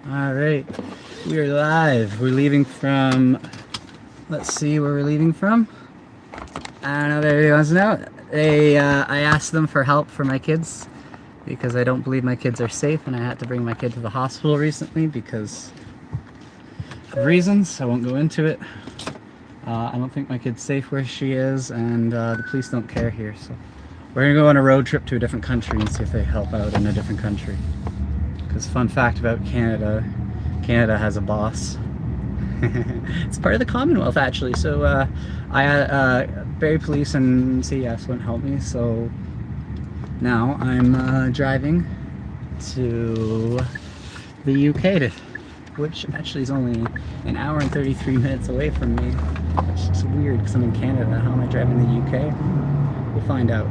All right, we are live. We're leaving from. Let's see where we're leaving from. I don't know if everybody wants to know. I asked them for help for my kids because I don't believe my kids are safe, and I had to bring my kid to the hospital recently because of reasons. I won't go into it. I don't think my kid's safe where she is, and the police don't care here. So we're gonna go on a road trip to a different country and see if they help out in a different country. Because fun fact about Canada, Canada has a boss. It's part of the Commonwealth actually. So Barrie Police and CES wouldn't help me. So now I'm driving to the UK, which actually is only an hour and 33 minutes away from me. It's just weird because I'm in Canada. How am I driving to the UK? We'll find out.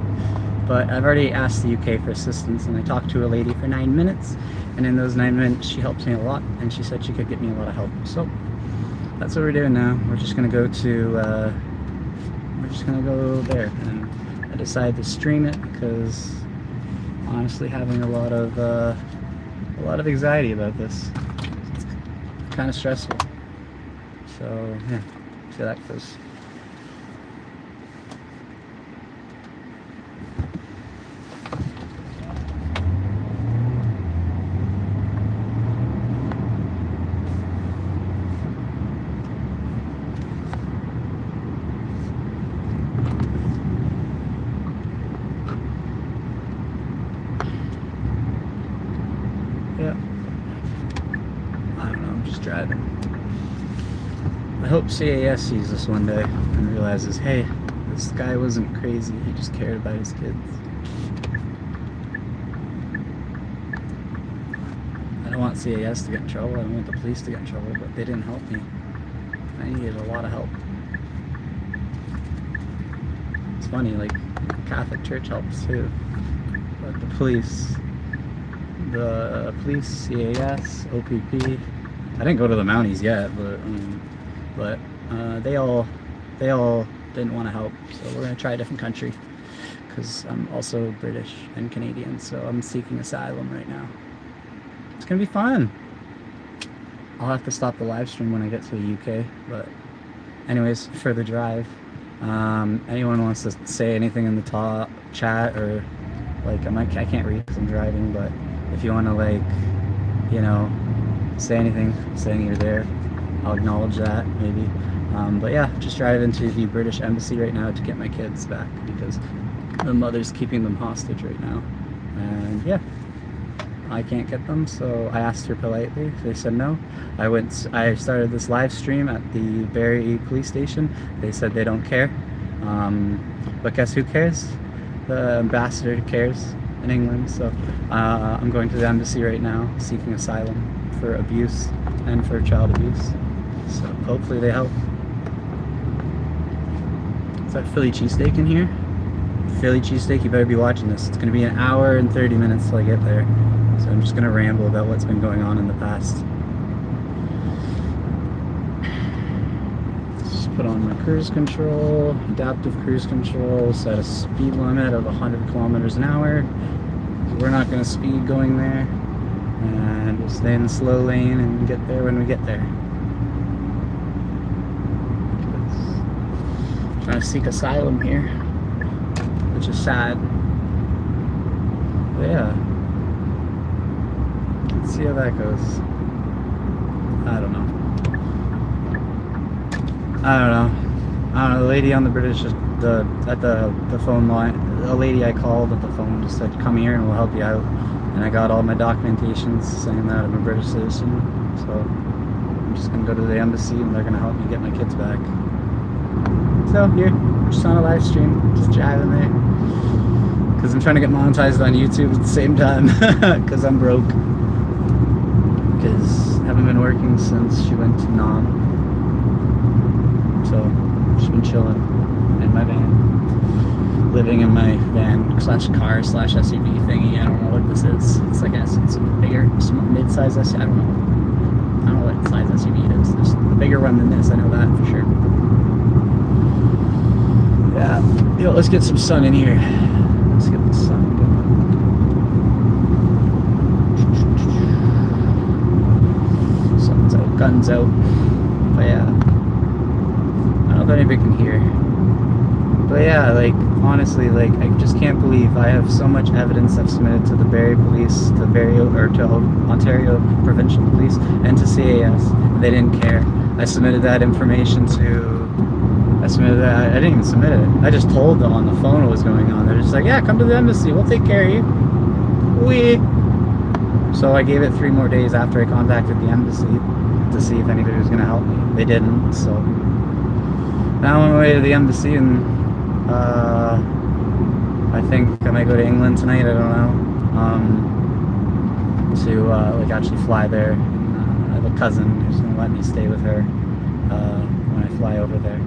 But I've already asked the UK for assistance, and I talked to a lady for 9 minutes, and in those 9 minutes she helped me a lot, and she said she could get me a lot of help. So that's what we're doing now. We're just gonna go there, and I decided to stream it because honestly having a lot of anxiety about this. It's kind of stressful. So yeah, see how that goes. Yeah. I don't know, I'm just driving. I hope CAS sees this one day and realizes, hey, this guy wasn't crazy, he just cared about his kids. I don't want CAS to get in trouble, I don't want the police to get in trouble, but they didn't help me. I needed a lot of help. It's funny, like, Catholic Church helps too, but the police, CAS, OPP. I didn't go to the Mounties yet, but they all didn't want to help. So we're gonna try a different country because I'm also British and Canadian, so I'm seeking asylum right now. It's gonna be fun. I'll have to stop the live stream when I get to the UK, but anyways, for the drive. Anyone wants to say anything in the top chat, or like I can't read because I'm driving, but if you want to, like, you know, say anything, saying you're there, I'll acknowledge that maybe. But yeah, just driving to the British Embassy right now to get my kids back because the mother's keeping them hostage right now, and yeah, I can't get them. So I asked her politely. They said no. I started this live stream at the Barrie Police Station. They said they don't care. But guess who cares? The ambassador cares in England. So I'm going to the embassy right now, seeking asylum for abuse and for child abuse. So hopefully they help. Is that Philly cheesesteak in here? Philly cheesesteak, you better be watching this. It's going to be an hour and 30 minutes till I get there. So I'm just going to ramble about what's been going on in the past. Just put on my cruise control, adaptive cruise control, set a speed limit of 100 kilometers an hour. We're not going to speed going there, and we'll stay in the slow lane and get there when we get there. Trying to seek asylum here, which is sad. But yeah, let's see how that goes. I don't know. The lady on the British, at the phone line, a lady I called at the phone just said, come here and we'll help you out. And I got all my documentations saying that I'm a British citizen. So I'm just gonna go to the embassy and they're gonna help me get my kids back. So here, just on a live stream, just driving there. Because I'm trying to get monetized on YouTube at the same time, because I'm broke. Because I haven't been working since she went to Nam. So, just been chilling in my van. Living in my van slash car slash SUV thingy. I don't know what this is. It's like it's a bigger, mid-size SUV. I don't know what size SUV it is. There's a bigger one than this, I know that for sure. Yeah, yo, let's get some sun in here. Let's get the sun going. guns out. But yeah, I don't know if anybody can hear. But yeah, like, honestly, like, I just can't believe I have so much evidence I've submitted to the Barrie Police, to Ontario Provincial Police, and to CAS, and they didn't care. I submitted that information I didn't even submit it. I just told them on the phone what was going on. They're just like, yeah, come to the embassy, we'll take care of you. So I gave it 3 more days after I contacted the embassy to see if anybody was going to help me. They didn't, so now I'm on my way to the embassy, and I think I might go to England tonight, I don't know, to like actually fly there. I have a cousin who's going to let me stay with her when I fly over there.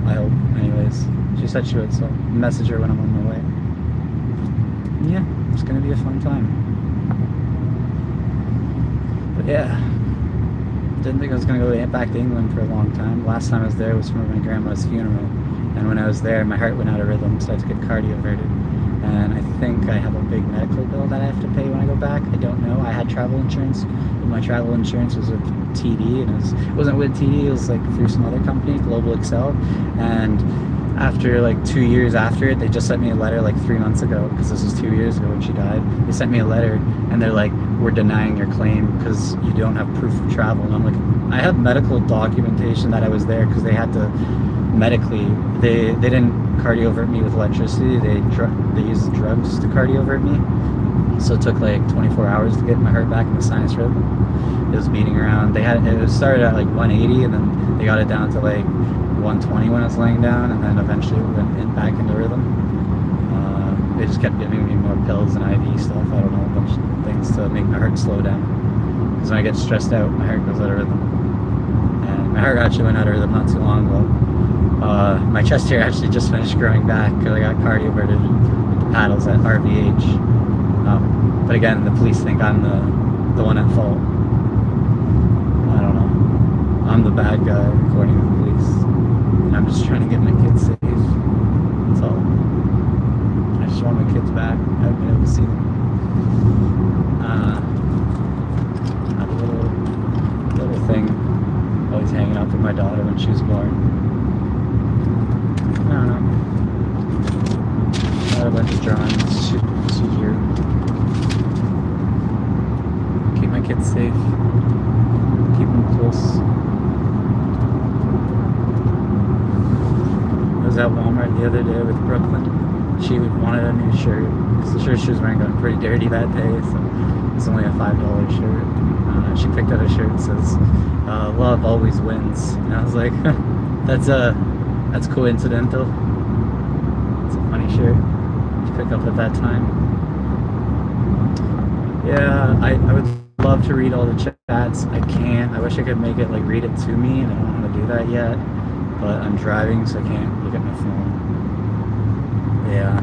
I hope, anyways. She said she would, so I'll message her when I'm on my way. Yeah, it's going to be a fun time. But yeah, didn't think I was going to go back to England for a long time. Last time I was there was for my grandma's funeral, and when I was there, my heart went out of rhythm, so I had to get cardioverted. And I think I have a big medical bill that I have to pay when I go back. I don't know. I had travel insurance, but my travel insurance was with TD, and it wasn't with TD, it was like through some other company, Global Excel. And after like 2 years after it, they just sent me a letter like 3 months ago, because this was 2 years ago when she died. They sent me a letter, and they're like, we're denying your claim because you don't have proof of travel. And I'm like, I have medical documentation that I was there, because they had to medically, they didn't cardiovert me with electricity, they used drugs to cardiovert me. So it took like 24 hours to get my heart back in the sinus rhythm. It was beating around, it started at like 180, and then they got it down to like 120 when I was laying down, and then eventually went back into rhythm. They just kept giving me more pills and IV stuff, I don't know, a bunch of things to make my heart slow down. Because when I get stressed out, my heart goes out of rhythm. And my heart actually went out of rhythm not too long ago. My chest hair actually just finished growing back because I got cardioverted with the paddles at RVH. But again, the police think I'm the one at fault. I don't know. I'm the bad guy according to the police. And I'm just trying to get my kids safe. That's all. I just want my kids back. I haven't been able to see them. I have a little thing always hanging out with my daughter when she was born. I don't know. I had a bunch of drawings. She drew. Keep my kids safe. Keep them close. I was at Walmart the other day with Brooklyn. She wanted a new shirt, because the shirt she was wearing got pretty dirty that day, so it's only a $5 shirt. She picked out a shirt that says, love always wins. And I was like, that's coincidental. It's a funny shirt to pick up at that time. Yeah, I would love to read all the chats. I can't. I wish I could make it like read it to me, and I don't want to do that yet. But I'm driving, so I can't look at my phone. Yeah.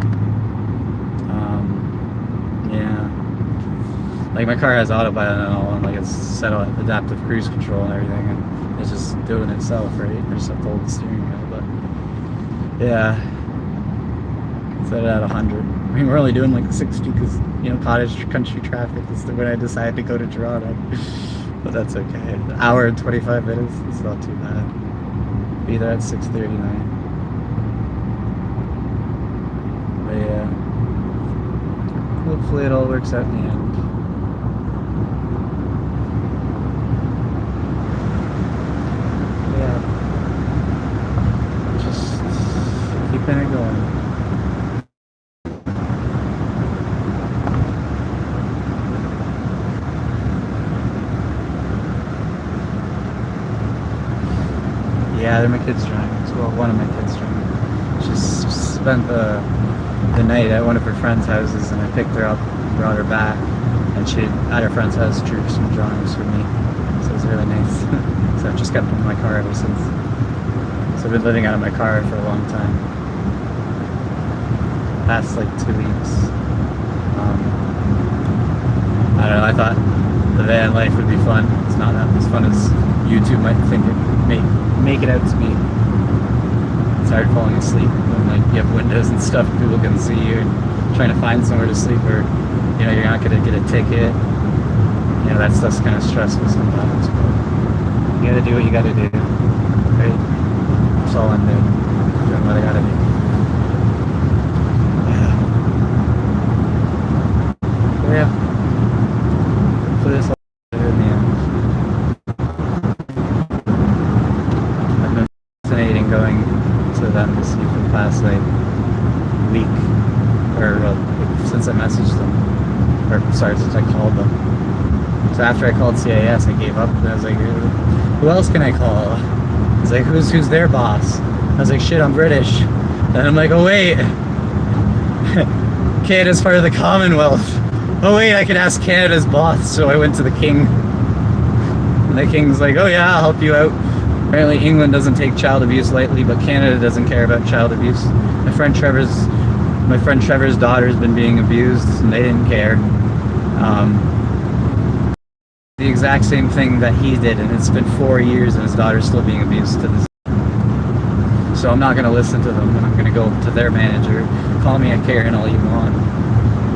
Yeah. Like my car has autopilot and all, and like it's set on adaptive cruise control and everything, and it's just doing it itself, right? I just have to hold the steering wheel, but yeah. Set it at 100. I mean, we're only doing like 60 because, you know, cottage country traffic is when I decided to go to Toronto. But that's okay. An hour and 25 minutes, it's not too bad. Be there at 6:39. But yeah. Hopefully it all works out in the end. Yeah. Just keeping it going. Yeah, they're my kids driving. Well, one of my kids driving. She spent the night at one of her friend's houses, and I picked her up and brought her back. And she, at her friend's house, drew some drawings for me. So it was really nice. So I've just kept them in my car ever since. So I've been living out of my car for a long time. Past like 2 weeks. I don't know, I thought the van life would be fun. It's not as fun as YouTube might think it make it out to be. It's hard falling asleep when like you have windows and stuff, people can see you, and trying to find somewhere to sleep, or you know you're not gonna get a ticket. that stuff's kind of stressful sometimes, but you gotta do what you gotta do, right? That's all I'm doing. Doing what I gotta do. Yeah. Hopefully this will be in the end. I've been fascinating going to the embassy for the past like week, or since I messaged them, or sorry, since I called them. So after I called CIS, I gave up, and I was like, who else can I call? I was like, who's their boss? I was like, shit, I'm British. And I'm like, oh wait, Canada's part of the Commonwealth. Oh wait, I can ask Canada's boss. So I went to the King, and the King's like, oh yeah, I'll help you out. Apparently England doesn't take child abuse lightly, but Canada doesn't care about child abuse. My friend Trevor's daughter's been being abused, and they didn't care. The exact same thing that he did, and it's been 4 years, and his daughter's still being abused to this. So I'm not going to listen to them, and I'm going to go to their manager. Call me a Karen all you want.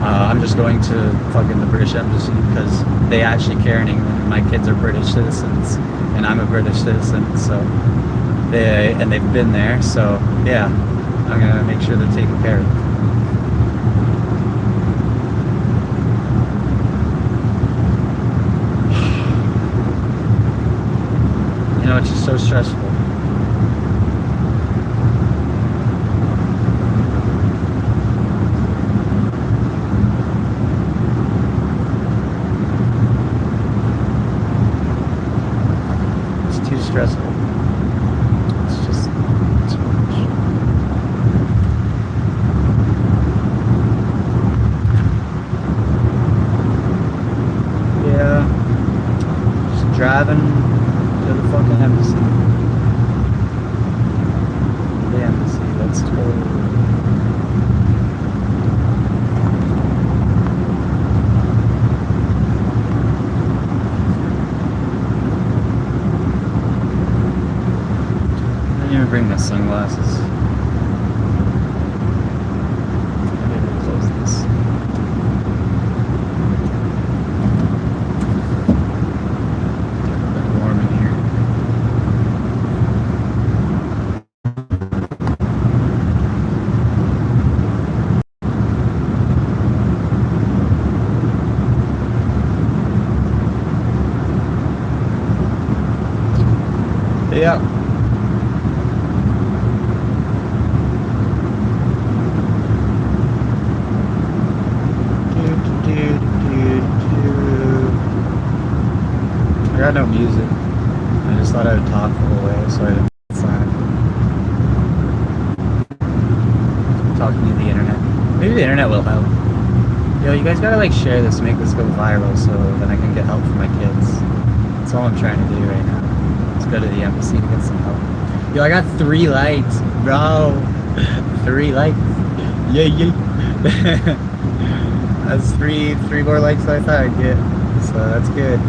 I'm just going to fucking the British Embassy because they actually care in England, and my kids are British citizens, and I'm a British citizen, so they've been there, so yeah, I'm going to make sure they're taken care of. You know, it's just so stressful. It's too stressful. It's just too much. Yeah. Just driving to the fucking embassy. The embassy, let's go. I didn't even bring my sunglasses. I didn't close this. It's a bit warm in here. Yeah. I got no music. I just thought I would talk the whole way, so I didn't sign. Talking to the internet. Maybe the internet will help. Yo, you guys gotta like share this, make this go viral, so then I can get help for my kids. That's all I'm trying to do right now. Let's go to the embassy to get some help. Yo, I got 3 likes, bro. 3 likes. Yay. That's three more likes than I thought I'd get. So that's good.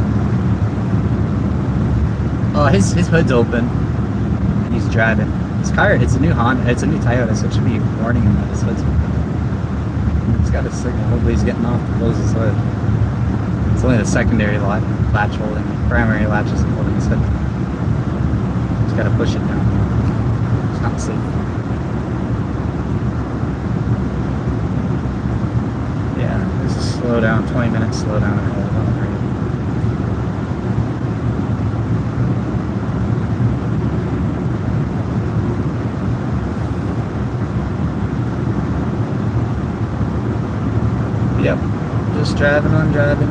Oh, his hood's open, and he's driving. His car, it's a new Honda, it's a new Toyota, so it should be warning him that his hood's open. He's got a signal. Hopefully he's getting off to close his hood. It's only the secondary latch holding. The primary latch isn't holding his hood. Just gotta push it down. It's not safe. Yeah, there's a slow down, 20 minutes slow down ahead of him. Yep, just driving on driving.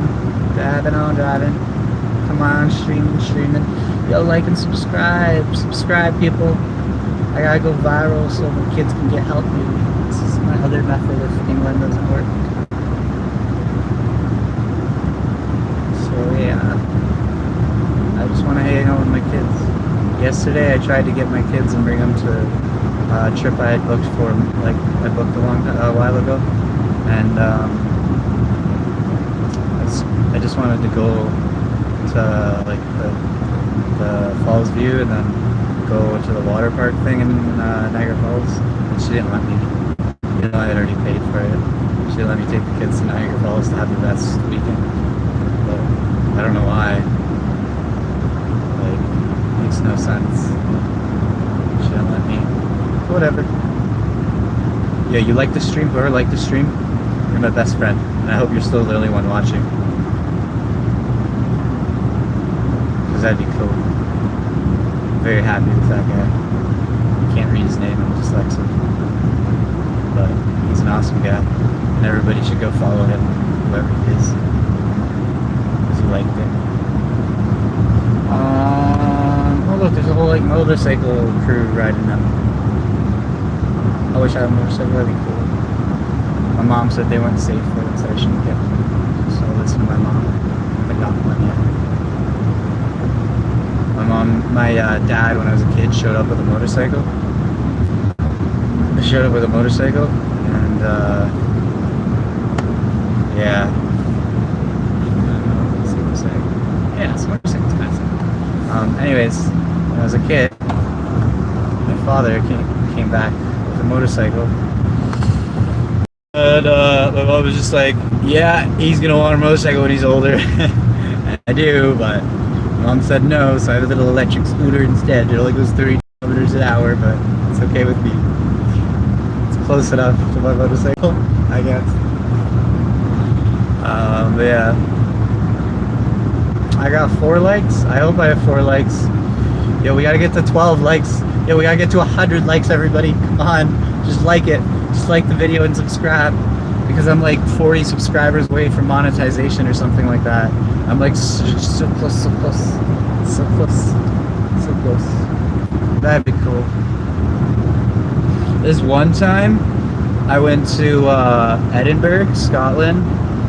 Come on, streaming. Yo, like and subscribe, people. I gotta go viral so my kids can get help. This is my other method if England doesn't work. So yeah, I just want to hang out with my kids. Yesterday I tried to get my kids and bring them to a trip I had booked for, like I booked a while ago, and I just wanted to go to like the Falls View and then go to the water park thing in Niagara Falls, and she didn't let me. Even though I had already paid for it, she didn't let me take the kids to Niagara Falls to have the best weekend. But I don't know why. Like, makes no sense. Shouldn't let me. Whatever. Yeah, you like the stream? Whoever liked the stream, you're my best friend. And I hope you're still the only one watching. Because that'd be cool. I'm very happy with that guy. I can't read his name, I'm dyslexic. But he's an awesome guy. And everybody should go follow him, whoever he is. Because he liked it. Oh look, there's a whole like motorcycle crew riding them. I wish I had a motorcycle, that'd be cool. My mom said they weren't safe for it, so I shouldn't get one. So I'll listen to my mom. I haven't gotten one yet. My dad, when I was a kid, showed up with a motorcycle. I showed up with a motorcycle, and yeah. Let's see what I'm saying. Yeah, it's motorcycle's massive. Anyways, when I was a kid, my father came back with a motorcycle. And my mom was just like, yeah, he's gonna want a motorcycle when he's older. And I do, but Mom said no, so I have a little electric scooter instead. It only goes 30 kilometers an hour, but it's okay with me. It's close enough to my motorcycle, I guess. But yeah. I got 4 likes. I hope I have 4 likes. Yo, we gotta get to 12 likes. Yo, we gotta get to 100 likes, everybody. Come on, just like it. Just like the video and subscribe. Because I'm like 40 subscribers away from monetization or something like that. I'm like so close, so close, so close, so close. That'd be cool. This one time, I went to Edinburgh, Scotland,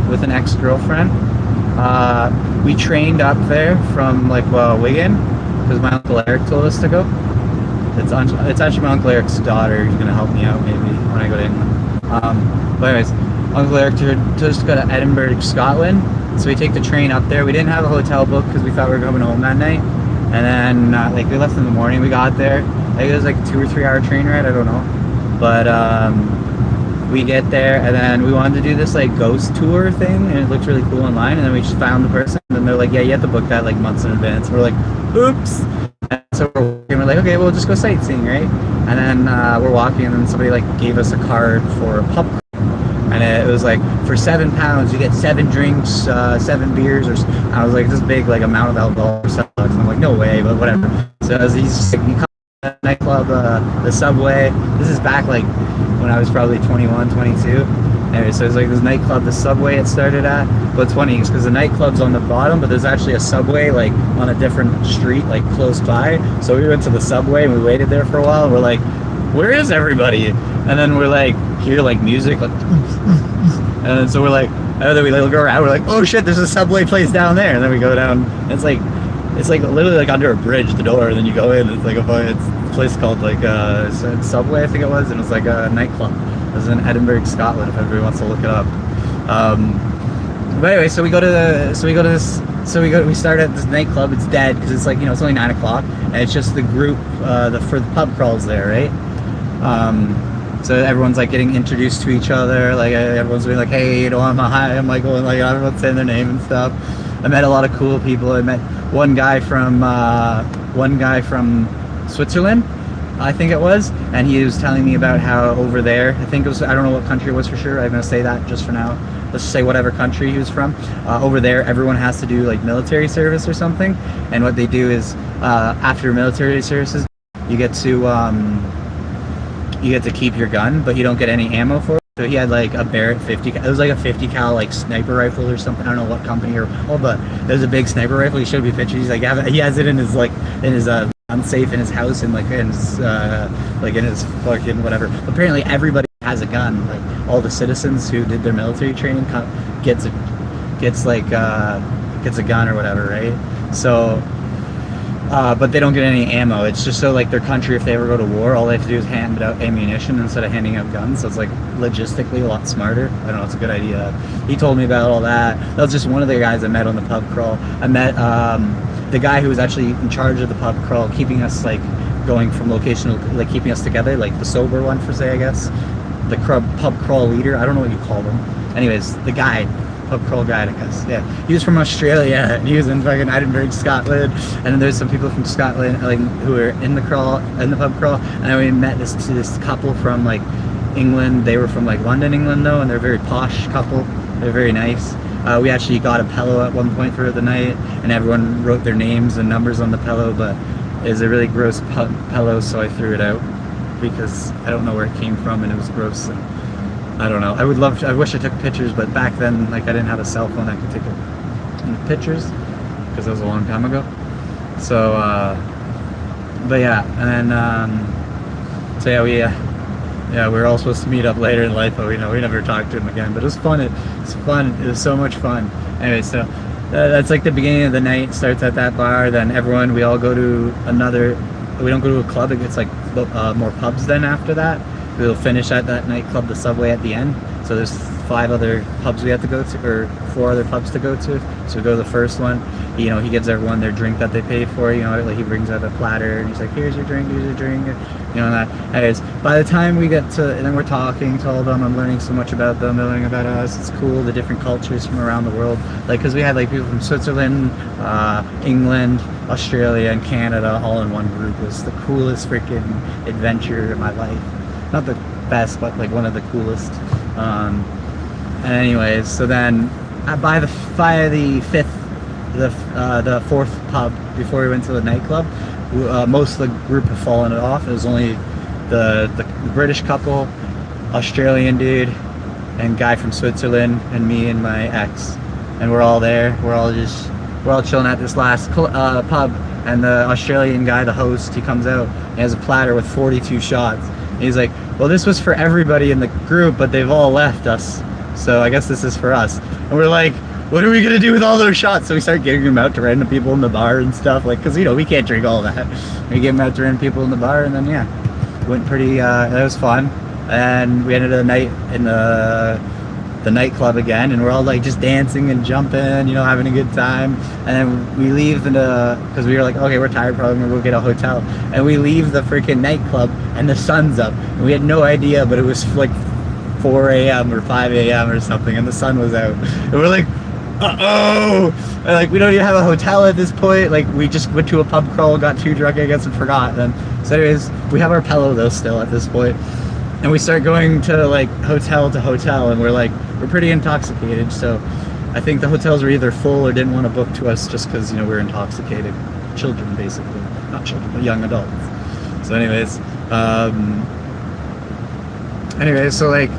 with an ex-girlfriend. We trained up there from like Wigan, because my Uncle Eric told us to go. It's actually my Uncle Eric's daughter who's gonna help me out maybe when I go to England. But anyways, Uncle Eric just go to Edinburgh, Scotland. So we take the train up there. We didn't have a hotel book because we thought we were coming home that night. And then like we left in the morning. We got there. I think it was like a 2 or 3 hour train ride. I don't know. But we get there, and then we wanted to do this like ghost tour thing, and it looked really cool online. And then we just found the person, and they're like, "Yeah, you have to book that like months in advance." And we're like, "Oops." And so we're like, "Okay, we'll just go sightseeing, right?" And then we're walking, and then somebody like gave us a card for a pub crawl. And it was like, for £7 you get 7 drinks, 7 beers, or I was like, this big like amount of alcohol for $7. And I'm like, no way, but whatever. So he's just like, you come to the nightclub, the Subway. This is back like when I was probably 21, 22. Anyway, so it's like this nightclub, the Subway it started at. But it's funny because the nightclub's on the bottom, but there's actually a Subway like on a different street, like close by. So we went to the Subway and we waited there for a while, and we're like, where is everybody? And then we're like, hear like music, like, and then so we're like, and then we look around, we're like, oh shit, there's a Subway place down there. And then we go down, and it's like literally like under a bridge, the door, and then you go in, it's like it's a place called like Subway, I think it was, and it's like a nightclub. It was in Edinburgh, Scotland, if everybody wants to look it up. But anyway, so we start at this nightclub. It's dead because it's like, you know, it's only 9 o'clock, and it's just the group for the pub crawls there, right? So everyone's like getting introduced to each other, like everyone's being like, hey, you know, I'm Michael, and like everyone's saying their name and stuff. I met a lot of cool people. I met one guy from Switzerland, I think it was, and he was telling me about how over there, I think it was, I don't know what country it was for sure, I'm gonna say that just for now, let's just say whatever country he was from. Over there, everyone has to do like military service or something, and what they do is after military services, you get to keep your gun, but you don't get any ammo for it. So he had like a Barrett 50, it was like a 50 cal like sniper rifle or something, I don't know what company or, but there's a big sniper rifle. He showed me pictures. He's like, he has it in his like, in his gun safe in his house, and like in his fucking whatever. Apparently everybody has a gun, like all the citizens who did their military training gets a gun or whatever, right? So but they don't get any ammo. It's just so like their country, if they ever go to war, all they have to do is hand out ammunition instead of handing out guns. So it's like logistically a lot smarter. I don't know, it's a good idea. He told me about all that. That was just one of the guys I met on the pub crawl. I met the guy who was actually in charge of the pub crawl, keeping us like going from location, like keeping us together, like the sober one for say, I guess. The pub crawl leader, I don't know what you call them. Anyways, the guy, pub crawl guide, I guess. Yeah, he was from Australia, and he was in fucking Edinburgh, Scotland. And then there's some people from Scotland, like, who were in the pub crawl. And then we met this couple from like England. They were from like London, England, though, and they're a very posh couple. They're very nice. We actually got a pillow at one point throughout the night, and everyone wrote their names and numbers on the pillow, but it was a really gross pillow, so I threw it out because I don't know where it came from, and it was gross. And I don't know. I wish I took pictures, but back then, like, I didn't have a cell phone that could take pictures because that was a long time ago. So, but yeah, and then, so yeah, we were all supposed to meet up later in life, but we never talked to him again. But it was fun. It was so much fun. Anyway, so that's like the beginning of the night. Starts at that bar. Then we all go to another. We don't go to a club. It gets like more pubs. Then after that, we'll finish at that nightclub, the Subway, at the end. So there's 5 other pubs we have to go to, or 4 other pubs to go to. So we go to the first one. He gives everyone their drink that they pay for. Like, he brings out a platter and he's like, here's your drink. That. Anyways, by the time we get to, and then we're talking to all of them, I'm learning so much about them, they're learning about us. It's cool, the different cultures from around the world. Like, because we had like people from Switzerland, England, Australia, and Canada all in one group. It was the coolest freaking adventure of my life. Not the best, but like one of the coolest. And anyways, so then by the 4th pub before we went to the nightclub, most of the group have fallen off. It was only the British couple, Australian dude, and guy from Switzerland, and me and my ex, and we're all there. We're all chilling at this last pub, and the Australian guy, the host, he comes out. He has a platter with 42 shots. And he's like, well, this was for everybody in the group, but they've all left us, so I guess this is for us. And we're like, what are we gonna do with all those shots? So we start giving them out to random people in the bar and stuff, like, because we can't drink all that. We give them out to random people in the bar, and then went pretty. That was fun, and we ended the night in the nightclub again, and we're all like just dancing and jumping, having a good time. And then we leave because we were like, okay, we're tired, probably gonna go get a hotel. And we leave the freaking nightclub, and the sun's up, and we had no idea, but it was like 4 a.m. or 5 a.m. or something, and the sun was out, and we're like, uh-oh! And like, we don't even have a hotel at this point. Like, we just went to a pub crawl, got too drunk, I guess, and forgot. So anyways, we have our pillow though still at this point, and we start going to like hotel to hotel, and we're pretty intoxicated. So I think the hotels were either full or didn't want to book to us just because we're intoxicated children, basically. Not children, but young adults. So anyways, so like,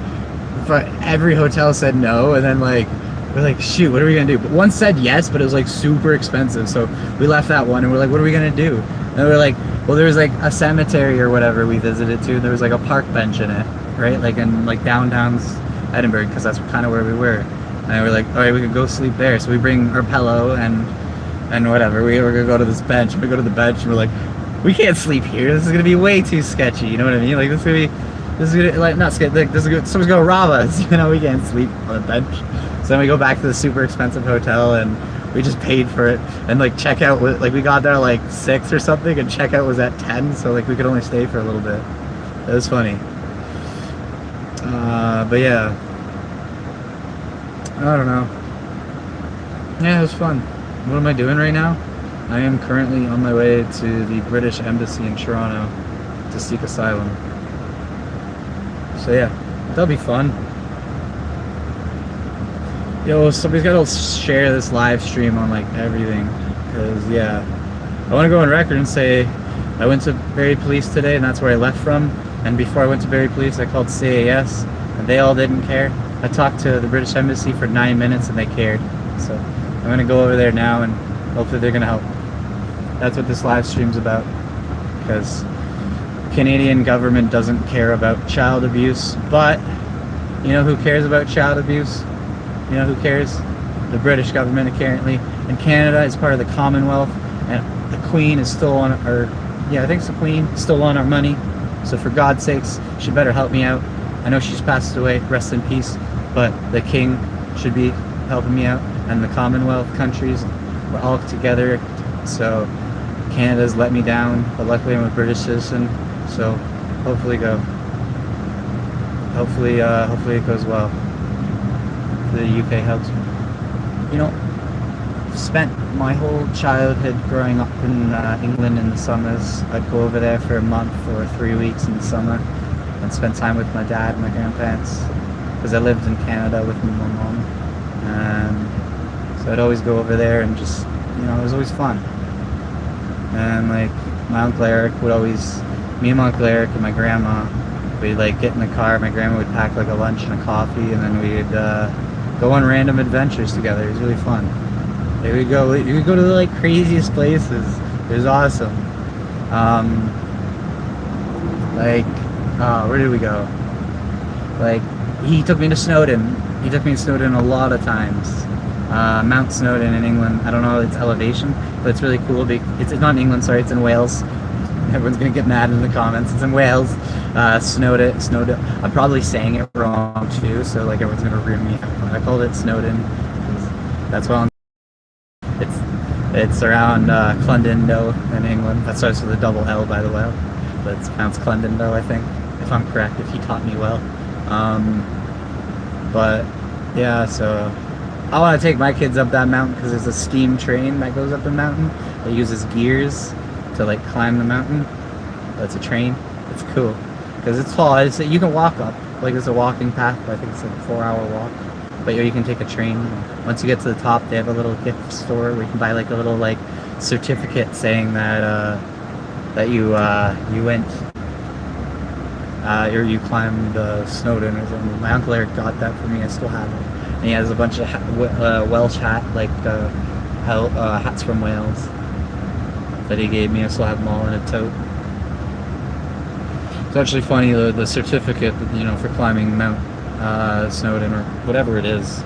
every hotel said no, and then like, we're like, shoot, what are we gonna do? But one said yes, but it was like super expensive, so we left that one, and we're like, what are we gonna do? And we're like, well, there was like a cemetery or whatever we visited too. There was like a park bench in it, right? Like in like downtown Edinburgh, because that's kind of where we were. And we're like, all right, we could go sleep there. So we bring our pillow and whatever. We were gonna go to this bench. We go to the bench, and we're like, we can't sleep here. This is gonna be way too sketchy. You know what I mean? Like, this is gonna like, not sketchy. Like, someone's gonna rob us. We can't sleep on a bench. So then we go back to the super expensive hotel, and we just paid for it. And like, checkout was like, we got there like 6 or something, and checkout was at 10. So like, we could only stay for a little bit. It was funny. But yeah, I don't know. Yeah, it was fun. What am I doing right now? I am currently on my way to the British Embassy in Toronto to seek asylum. So yeah, that'll be fun. Yo, somebody's got to share this live stream on like everything, because yeah, I want to go on record and say I went to Barrie Police today, and that's where I left from. And before I went to Barrie Police, I called CAS, and they all didn't care. I talked to the British Embassy for 9 minutes, and they cared. So I'm gonna go over there now, and hopefully they're gonna help. That's what this live stream's about, because Canadian government doesn't care about child abuse, but you know who cares about child abuse? You know who cares? The British government, apparently. And Canada is part of the Commonwealth, and the Queen is still on I think it's the Queen, still on our money. So for God's sakes, she better help me out. I know she's passed away, rest in peace, but the King should be helping me out, and the Commonwealth countries, we're all together. So Canada's let me down, but luckily I'm a British citizen, so hopefully it goes well. The UK helps me. you know, spent my whole childhood growing up in England in the summers. I'd go over there for a month or 3 weeks in the summer and spend time with my dad and my grandparents, because I lived in Canada with my mom. So I'd always go over there and just, you know, it was always fun. And like my Uncle Eric would always, me and my Uncle Eric and my grandma, we'd like get in the car, my grandma would pack like a lunch and a coffee, and then we'd go on random adventures together. It was really fun. You could go to the like craziest places. It was awesome. Where did we go? Like, he took me to Snowdon. He took me to Snowdon a lot of times. Mount Snowdon in England. I don't know its elevation, but it's really cool. It's not in England, sorry, it's in Wales. Everyone's gonna get mad in the comments. It's in Wales. Snowdon. I'm probably saying it wrong too, so like everyone's gonna ruin me. I called it Snowdon because that's well. It's around Clondondow in England. That starts with a double L, by the way, but it's pronounced Clondondow, I think, if I'm correct. If he taught me well. But yeah, so I want to take my kids up that mountain because there's a steam train that goes up the mountain that uses gears to like climb the mountain. That's a train. It's cool because it's tall. You can walk up, like it's a walking path. I think it's like a 4-hour walk. But you can take a train. Once you get to the top, they have a little gift store where you can buy like a little like certificate saying that you went or you climbed Snowdon or something. My Uncle Eric got that for me. I still have it. And he has a bunch of Welsh hats from Wales that he gave me. I still have them all in a tote. It's actually funny, the certificate, you know, for climbing Mount Snowdon or whatever it is,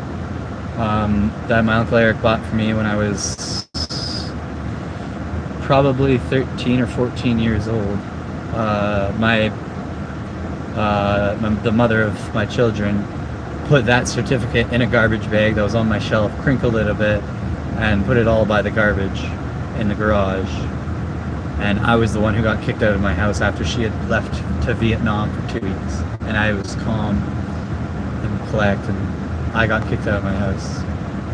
that my Uncle Eric bought for me when I was probably 13 or 14 years old. The mother of my children put that certificate in a garbage bag that was on my shelf, crinkled it a bit, and put it all by the garbage in the garage. And I was the one who got kicked out of my house after she had left to Vietnam for 2 weeks. And I was calm and collect, and I got kicked out of my house.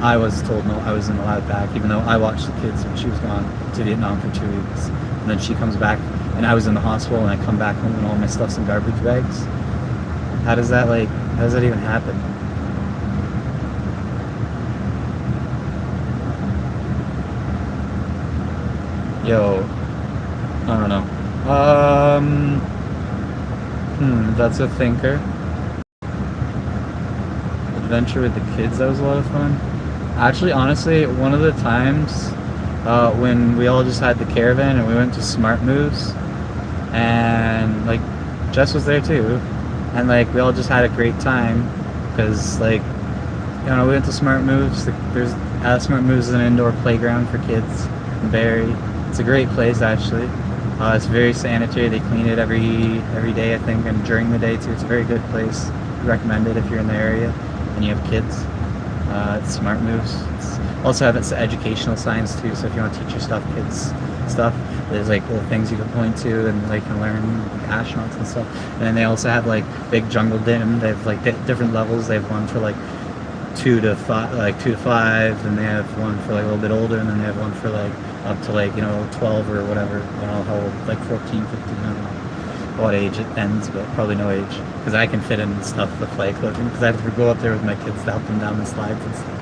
I was told no, I wasn't allowed back, even though I watched the kids when she was gone to Vietnam for 2 weeks. And then she comes back, and I was in the hospital, and I come back home and all my stuff's in garbage bags. How does that even happen? Yo, I don't know. That's a thinker. Adventure with the kids, that was a lot of fun. Actually, honestly, one of the times when we all just had the caravan and we went to Smart Moves, and like Jess was there too, and like we all just had a great time because like, you know, we went to Smart Moves. There's Smart Moves is an indoor playground for kids in Barrie. It's a great place actually. It's very sanitary. They clean it every day, I think, and during the day too. It's a very good place. I recommend it if you're in the area and you have kids. It's Smart Moves. It's also have its educational signs too. So if you want to teach your kids stuff, there's like little things you can point to and they can learn like astronauts and stuff. And then they also have like big jungle gym. They have like different levels. They have one for like 2 to 5, and they have one for like a little bit older, and then they have one for like up to like, you know, 12 or whatever. I don't know how old, like 14, 15, I don't know what age it ends, but probably no age, because I can fit in stuff with play clothing, because I have to go up there with my kids to help them down the slides and stuff.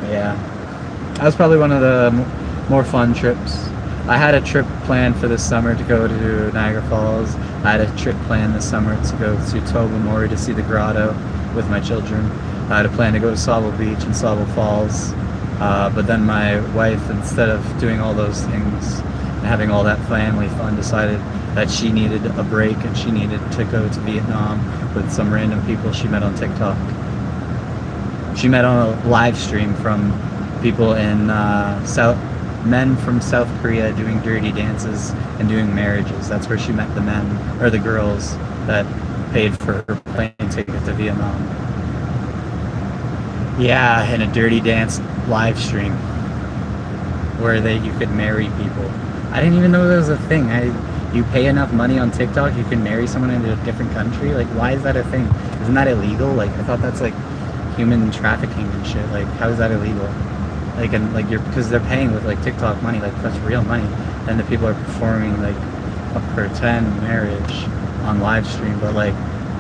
But yeah, that was probably one of the more fun trips. I had a trip planned for this summer to go to Niagara Falls. I had a trip planned this summer to go to Tobermory to see the grotto with my children. I had a plan to go to Sauble Beach and Sauble Falls, but then my wife, instead of doing all those things and having all that family fun, decided that she needed a break and she needed to go to Vietnam with some random people she met on TikTok. She met on a live stream from people in men from South Korea doing dirty dances and doing marriages. That's where she met the men, or the girls, that paid for her plane ticket to Vietnam. Yeah, in a dirty dance live stream where you could marry people. I didn't even know that was a thing. You pay enough money on TikTok, you can marry someone in a different country. Like, why is that a thing? Isn't that illegal? Like, I thought that's like human trafficking and shit. Like, how is that illegal? Like, and like because they're paying with like TikTok money, like that's real money. And the people are performing like a pretend marriage on live stream, but like,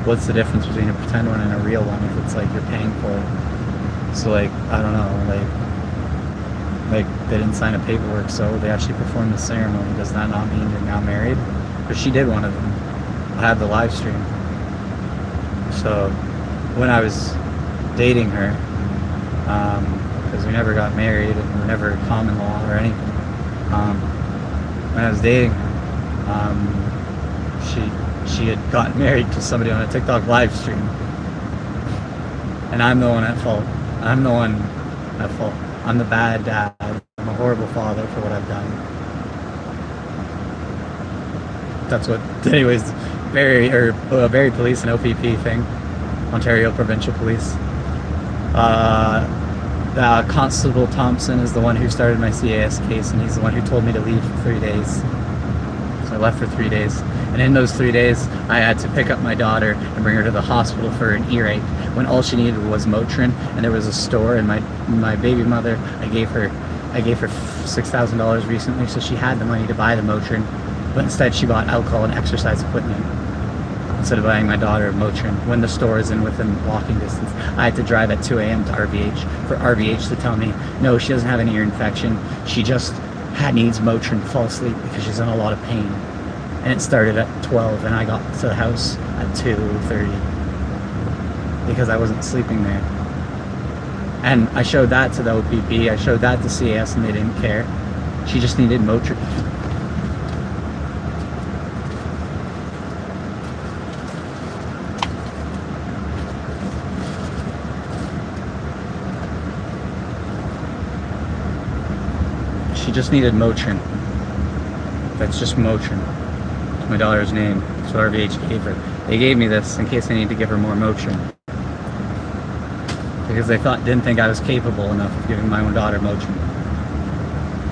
what's the difference between a pretend one and a real one if it's like you're paying for it? So like, I don't know, like they didn't sign a paperwork, so they actually performed the ceremony. Does that not mean you're now married? Because she did one of them. I had the live stream. So when I was dating her, because we never got married and we were never common law or anything, when I was dating her, she had gotten married to somebody on a TikTok live stream, and I'm the one at fault. I'm the one at fault. I'm the bad dad. I'm a horrible father for what I've done. That's what, anyways, Barrie Police and OPP thing, Ontario Provincial Police. Constable Thompson is the one who started my CAS case, and he's the one who told me to leave for 3 days. So I left for 3 days. And in those 3 days, I had to pick up my daughter and bring her to the hospital for an earache when all she needed was Motrin, and there was a store, and my baby mother, I gave her $6,000 recently, so she had the money to buy the Motrin, but instead she bought alcohol and exercise equipment instead of buying my daughter Motrin when the store is within walking distance. I had to drive at 2 a.m. to RVH for RVH to tell me, no, she doesn't have an ear infection. She just needs Motrin to fall asleep because she's in a lot of pain. And it started at 12, and I got to the house at 2:30 because I wasn't sleeping there. And I showed that to the OPP, I showed that to CAS, and they didn't care. She just needed Motrin. She just needed Motrin. That's just Motrin. It's my daughter's name. That's what RVH gave her. They gave me this in case I need to give her more Motrin, because they didn't think I was capable enough of giving my own daughter Motrin.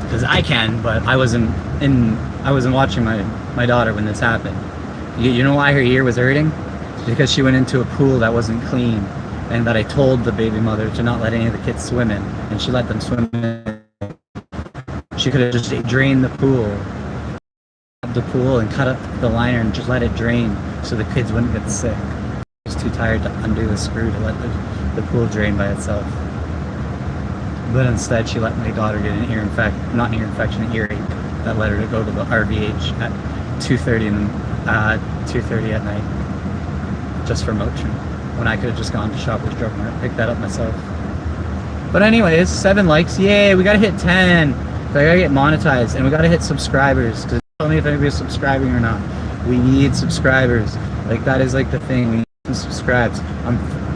Because I can, but I wasn't watching my daughter when this happened. You know why her ear was hurting? Because she went into a pool that wasn't clean, and that I told the baby mother to not let any of the kids swim in, and she let them swim in. She could have just drained the pool and cut up the liner and just let it drain so the kids wouldn't get sick. I was too tired to undo the screw to let the pool drain by itself. But instead she let my daughter get an earache that led her to go to the RVH at 2:30 at night just for Motrin, when I could have just gone to Shoppers Drug Mart, picked that up myself. But anyways, 7 likes, yay, we gotta hit 10. So I gotta get monetized, and we gotta hit subscribers. Cause tell me if anybody's subscribing or not. We need subscribers. Like, that is like the thing. We need some subscribes.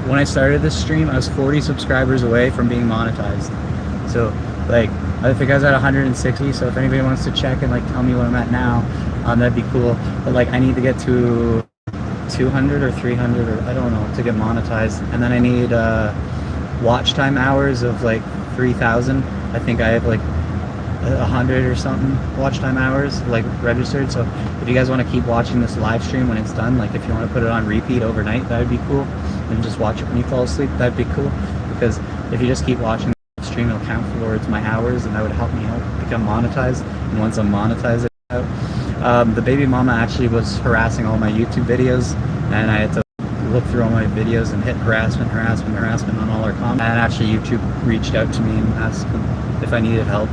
When I started this stream, I was 40 subscribers away from being monetized. So like, I think I was at 160. So if anybody wants to check and like tell me what I'm at now, that'd be cool. But like, I need to get to 200 or 300 or I don't know to get monetized, and then I need watch time hours of like 3,000. I think I have like 100 or something watch time hours like registered. So if you guys want to keep watching this live stream when it's done, like if you want to put it on repeat overnight, that would be cool, and just watch it when you fall asleep, that'd be cool. Because if you just keep watching the stream, it'll count towards my hours, and that would help me become monetized. And once I'm monetized, the baby mama actually was harassing all my YouTube videos, and I had to look through all my videos and hit harassment on all our comments. And actually YouTube reached out to me and asked if I needed help.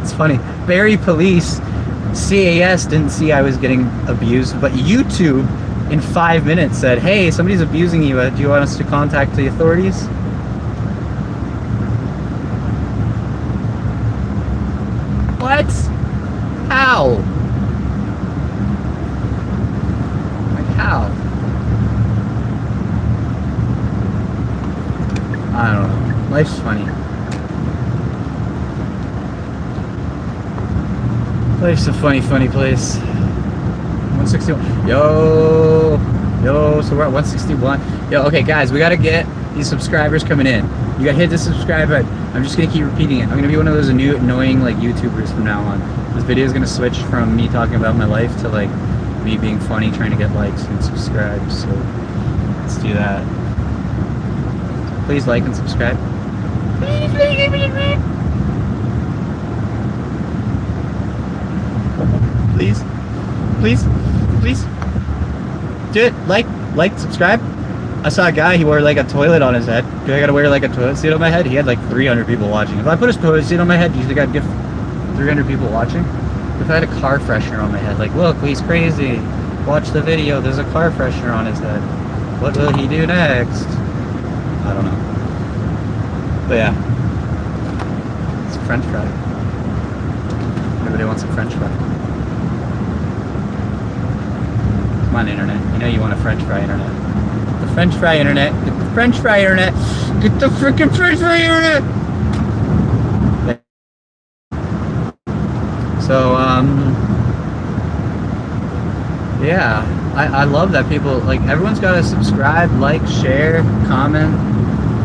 It's funny, Barrie Police, CAS didn't see I was getting abused, but YouTube in 5 minutes said, hey, somebody's abusing you, do you want us to contact the authorities? What? How? Like, how? I don't know. Life's funny. Life's a funny, funny place. 161. Yo, so we're at 161. Yo, okay, guys, we gotta get these subscribers coming in. You gotta hit the subscribe button. I'm just gonna keep repeating it. I'm gonna be one of those new annoying like YouTubers from now on. This video is gonna switch from me talking about my life to like me being funny, trying to get likes and subscribes. So let's do that. Please like and subscribe. Please, please, please. Do it. Like, subscribe. I saw a guy, he wore like a toilet on his head. Do I gotta wear like a toilet seat on my head? He had like 300 people watching. If I put a toilet seat on my head, do you think I'd get 300 people watching? If I had a car freshener on my head, like, look, he's crazy. Watch the video, there's a car freshener on his head. What will he do next? I don't know. But yeah. It's a French fry. Everybody wants a French fry. Come on, internet. You know you want a French fry, internet. The French fry internet. Get the French fry internet. Get the freaking French fry internet. So, yeah, I love that people, like, everyone's got to subscribe, like, share, comment.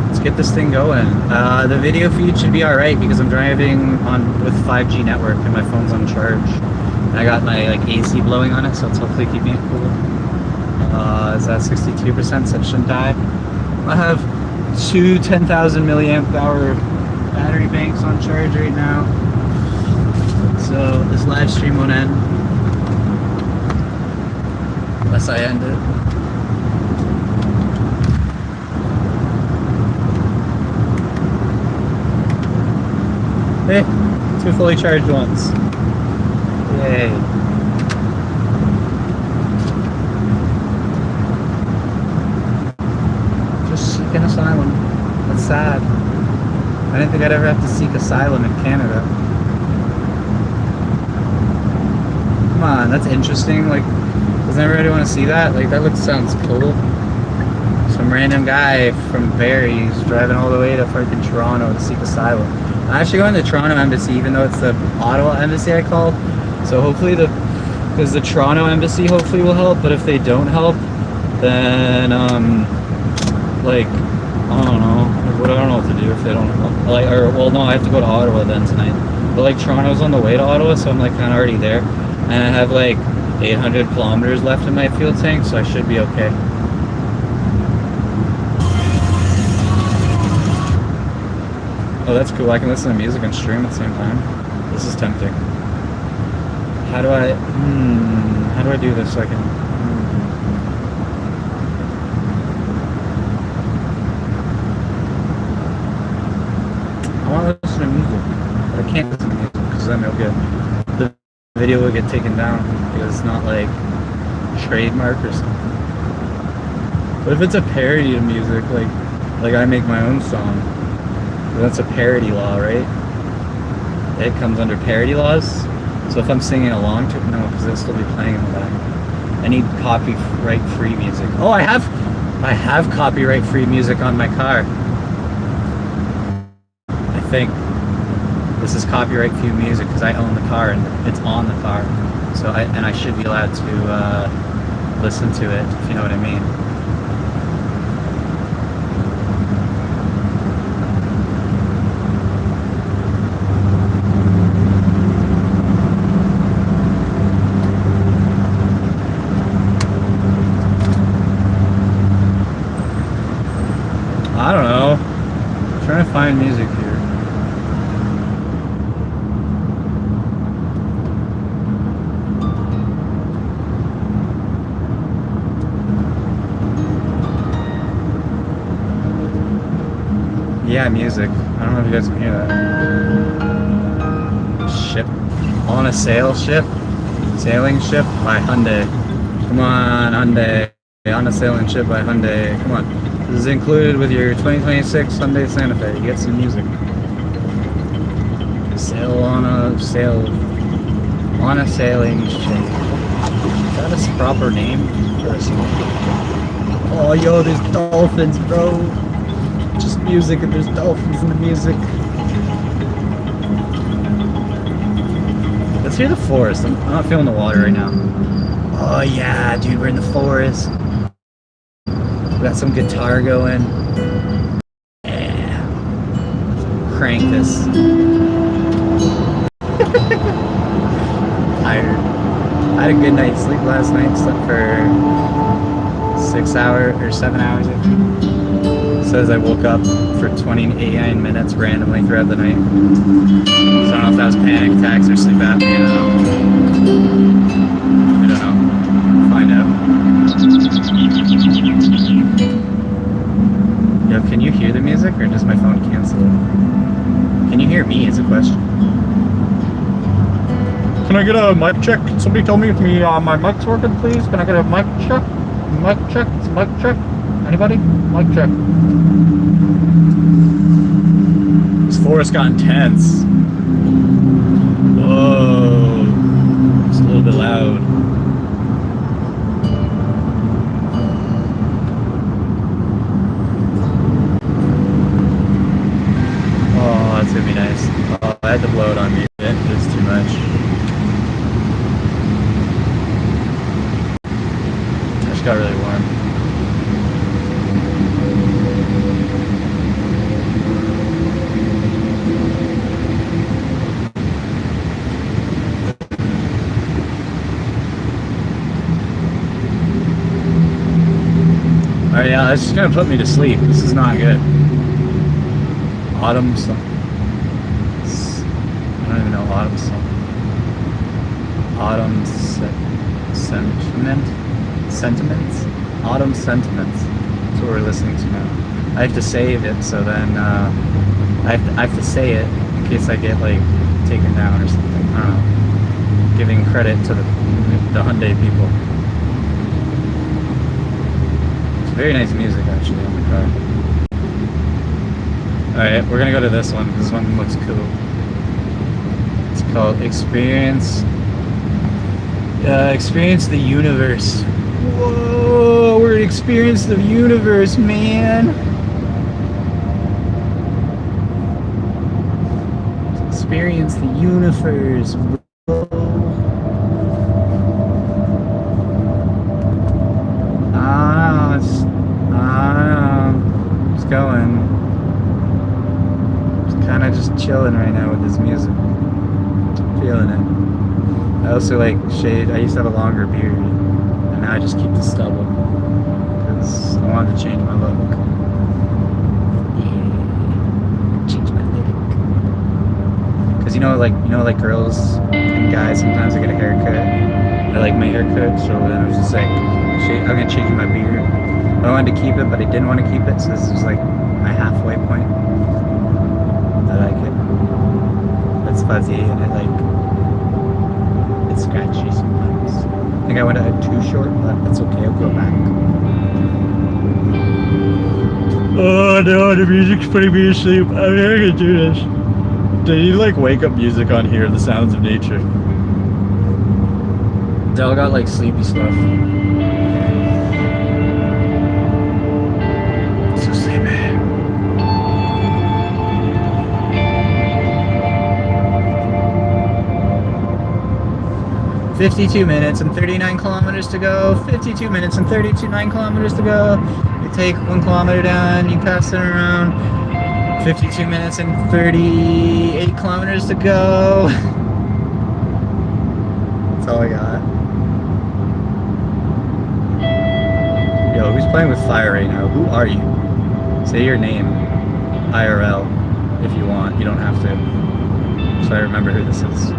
Let's get this thing going. The video feed should be alright because I'm driving with 5G network and my phone's on charge. And I got my, like, AC blowing on it, so it's hopefully keeping it cool. Is that 62%, so it shouldn't die. I have two 10,000 milliamp hour battery banks on charge right now. So this live stream won't end unless I end it. Hey, 2 fully charged ones. Yay. Just seeking asylum. That's sad. I didn't think I'd ever have to seek asylum in Canada. Come on, that's interesting. Like, doesn't everybody want to see that? Like, that sounds cool. Some random guy from Barrie's driving all the way to freaking Toronto to seek asylum. I'm actually going to the Toronto Embassy, even though it's the Ottawa Embassy I called. So hopefully because the Toronto Embassy hopefully will help, but if they don't help, then, like, I don't know. I don't know what to do if they don't help. Like, well, no, I have to go to Ottawa then tonight. But, like, Toronto's on the way to Ottawa, so I'm, like, kind of already there. And I have, like, 800 kilometers left in my fuel tank, so I should be okay. Oh, that's cool. I can listen to music and stream at the same time. This is tempting. How do I do this so I can... I want to listen to music, but I can't listen to music because then the video will get taken down because it's not like trademark or something. But if it's a parody of music, like I make my own song, that's a parody law, right? It comes under parody laws. So if I'm singing along to it, no, because it'll still be playing in the back. I need copyright-free music. Oh, I have copyright-free music on my car. I think this is copyright-free music because I own the car and it's on the car. So I should be allowed to listen to it, if you know what I mean. I don't know. I'm trying to find music here. Yeah, music. I don't know if you guys can hear that. Ship. On a sailing ship by Hyundai. Come on, Hyundai. On a sailing ship by Hyundai. Come on. This is included with your 2026 Hyundai Santa Fe. You get some music. Sail on a sailing ship. Is that a proper name for a song? Oh, yo, there's dolphins, bro. Just music and there's dolphins in the music. Let's hear the forest. I'm not feeling the water right now. Oh yeah, dude, we're in the forest. Got some guitar going. Yeah. Crank this. Tired. I had a good night's sleep last night. Slept for 6 hours or 7 hours. I think. says I woke up for 29 minutes randomly throughout the night. So I don't know if that was panic attacks or sleep apnea. I don't know. Find out. Yo, can you hear the music or does my phone cancel it? Can you hear me is a question. Can I get a mic check? Can somebody tell me if my mic's working, please? Can I get a mic check? Mic check? It's a mic check? Anybody? Mic check. This forest got intense. Whoa. It's a little bit loud. Oh, that's gonna be nice. Oh, I had to blow it on mute. It's too much. Got really warm. Alright, yeah, this is gonna put me to sleep. This is not good. Autumn song. I don't even know autumn song. Autumn sentiment. Sentiments? Autumn Sentiments. That's what we're listening to now. I have to save it, so then I have to say it in case I get like taken down or something. I don't know. Giving credit to the Hyundai people. It's very nice music actually on the car. Alright, we're gonna go to this one. This one looks cool. It's called Experience the Universe. Whoa, we're gonna experience the universe, man. Experience the universe, bro. It's going. Just kind of just chilling right now with this music. Feeling it. I also like shade. I used to have a longer beard. Now I just keep the stubble because I wanted to change my look. Yeah, change my look. Because you know, like girls and guys sometimes I get a haircut. I like my haircut, so then I was just like, I'm gonna change my beard. I wanted to keep it, but I didn't want to keep it, so this was like my halfway point. I like it. It's fuzzy and it's scratchy sometimes. I think I went too short, but that's okay, I'll go back. Oh no, the music's putting me to sleep. I'm never gonna do this. They need like wake up music on here, the sounds of nature. They all got like sleepy stuff. So sleepy. 52 minutes and 39 kilometers to go. 52 minutes and 39 kilometers to go. You take 1 kilometer down, you pass it around. 52 minutes and 38 kilometers to go. That's all I got. Yo, who's playing with fire right now? Who are you? Say your name. IRL. If you want. You don't have to. So I remember who this is.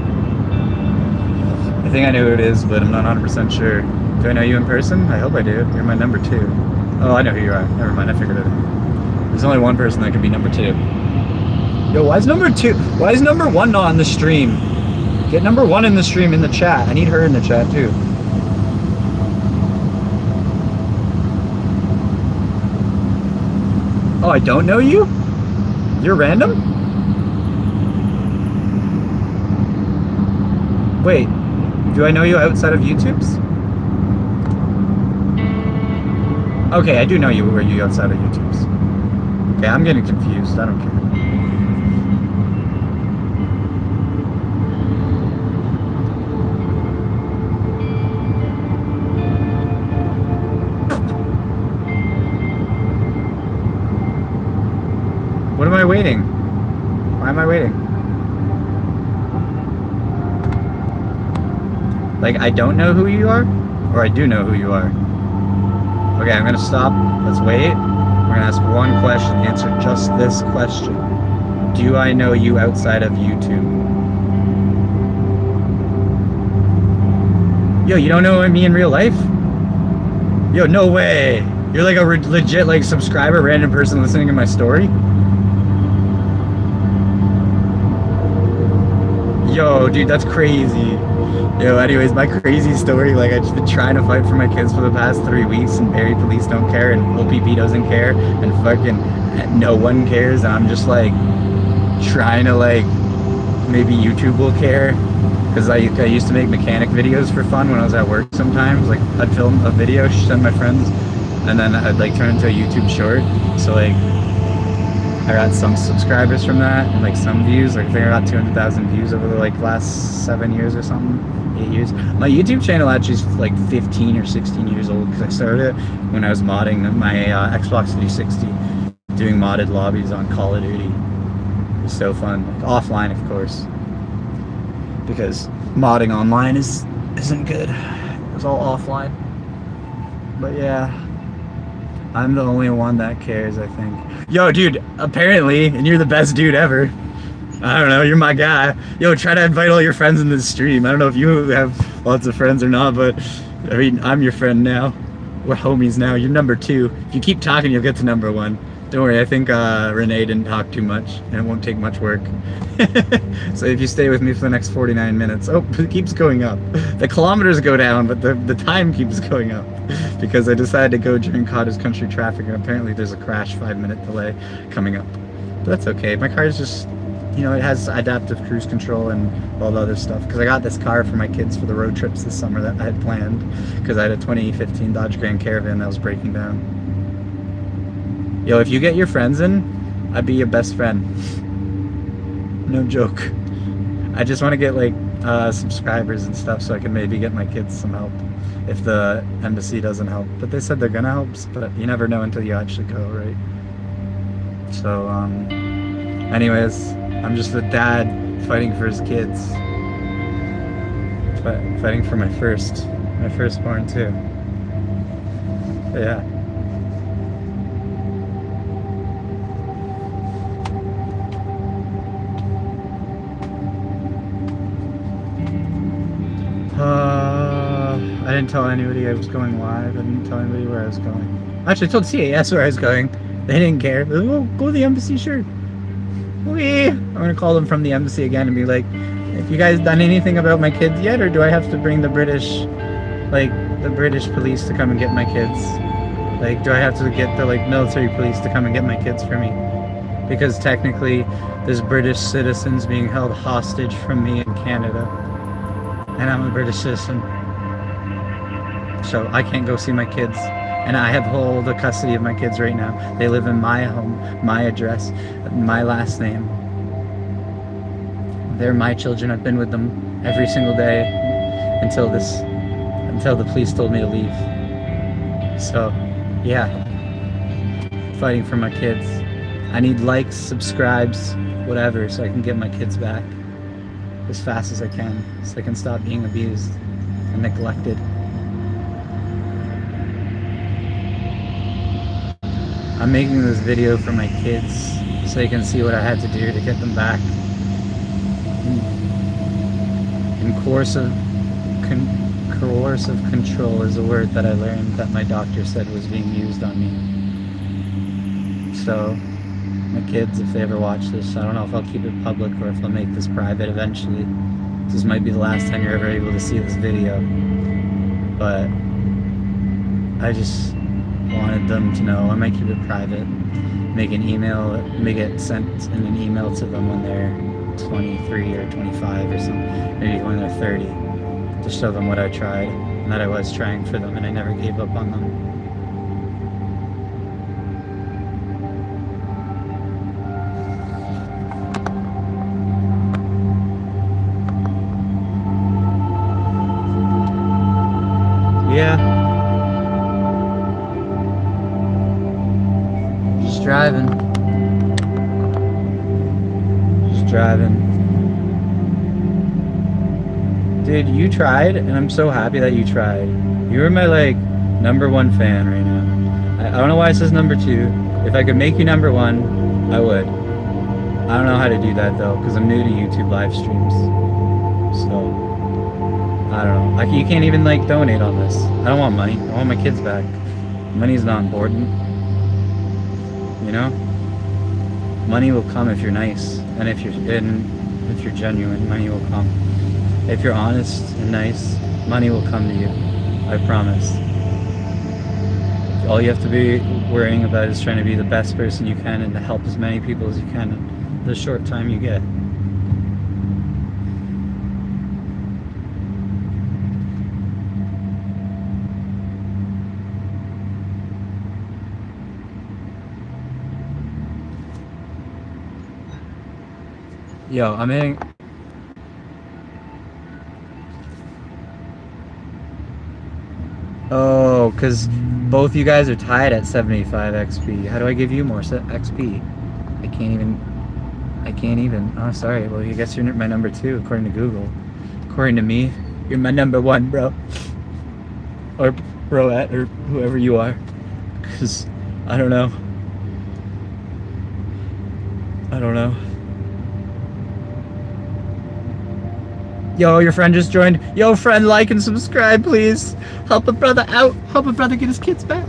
I think I know who it is, but I'm not 100% sure. Do I know you in person? I hope I do. You're my number 2. Oh, I know who you are. Never mind, I figured it out. There's only one person that could be number 2. Yo, why is number 2? Why is number 1 not on the stream? Get number 1 in the stream in the chat. I need her in the chat too. Oh, I don't know you? You're random? Wait, do I know you outside of YouTube's? Okay, I do know you. Were you outside of YouTube's? Okay, I'm getting confused. I don't care. What am I waiting? Why am I waiting? Like, I don't know who you are? Or I do know who you are? Okay, I'm gonna stop. Let's wait. We're gonna ask one question. Answer just this question. Do I know you outside of YouTube? Yo, you don't know me in real life? Yo, no way. You're like a legit like subscriber, random person listening to my story? Yo, dude, that's crazy. Yo, anyways, my crazy story, like, I've just been trying to fight for my kids for the past 3 weeks, and Barrie police don't care, and OPP doesn't care, and fucking no one cares, and I'm just, like, trying to, like, maybe YouTube will care, because I used to make mechanic videos for fun when I was at work sometimes. Like, I'd film a video, send my friends, and then I'd, like, turn it into a YouTube short, so, like, I got some subscribers from that and like some views. Like I think I got 200,000 views over the like last 7 years or something, 8 years. My YouTube channel actually is like 15 or 16 years old because I started it when I was modding my Xbox 360, doing modded lobbies on Call of Duty. It was so fun, like, offline of course, because modding online isn't good. It was all offline. But yeah. I'm the only one that cares, I think. Yo, dude, apparently, and you're the best dude ever. I don't know, you're my guy. Yo, try to invite all your friends in this stream. I don't know if you have lots of friends or not, but I mean, I'm your friend now. We're homies now. You're number 2. If you keep talking, you'll get to number 1. Don't worry, I think Renee didn't talk too much, and it won't take much work. So if you stay with me for the next 49 minutes, oh, it keeps going up. The kilometers go down, but the time keeps going up because I decided to go during Cottage Country traffic, and apparently there's a crash 5-minute delay coming up. But that's okay. My car is just, you know, it has adaptive cruise control and all the other stuff because I got this car for my kids for the road trips this summer that I had planned because I had a 2015 Dodge Grand Caravan that was breaking down. Yo, if you get your friends in, I'd be your best friend. No joke. I just want to get like subscribers and stuff so I can maybe get my kids some help if the embassy doesn't help. But they said they're gonna help, but you never know until you actually go, right? So, anyways, I'm just a dad fighting for his kids. Fighting for my firstborn too. But yeah. I didn't tell anybody I was going live. I didn't tell anybody where I was going. Actually, I told CAS where I was going. They didn't care. They were like, oh, go to the embassy, sure. Wee. I'm gonna call them from the embassy again and be like, have you guys done anything about my kids yet, or do I have to bring the British police to come and get my kids? Like, do I have to get the like military police to come and get my kids for me? Because technically, there's British citizens being held hostage from me in Canada, and I'm a British citizen. So I can't go see my kids, and I have all the custody of my kids right now. They live in my home, my address, my last name. They're my children. I've been with them every single day until the police told me to leave. So, yeah, fighting for my kids. I need likes, subscribes, whatever, so I can get my kids back as fast as I can, so I can stop being abused and neglected. I'm making this video for my kids so they can see what I had to do to get them back. And coercive control is a word that I learned that my doctor said was being used on me. So, my kids, if they ever watch this, I don't know if I'll keep it public or if I'll make this private eventually. This might be the last time you're ever able to see this video. But I just wanted them to know. I might keep it private. Make it sent in an email to them when they're 23 or 25 or something. Maybe when they're 30. To show them what I tried and that I was trying for them and I never gave up on them. Yeah. Just driving. Dude, you tried, and I'm so happy that you tried. You were my, like, #1 fan right now. I don't know why it says #2. If I could make you number one, I would. I don't know how to do that though, because I'm new to YouTube live streams. So I don't know. Like, you can't even like donate on this. I don't want money. I want my kids back. Money's not important. You know? Money will come if you're nice, and if you're genuine, money will come. If you're honest and nice, money will come to you. I promise. All you have to be worrying about is trying to be the best person you can and to help as many people as you can in the short time you get. Yo, I'm in. Oh, because both you guys are tied at 75 XP. How do I give you more XP? I can't even. Oh, sorry. Well, I guess you're my number 2, according to Google. According to me, you're my number 1, bro. Or broette, or whoever you are. Because, I don't know. Yo, your friend just joined. Yo, friend, like and subscribe, please. Help a brother out. Help a brother get his kids back.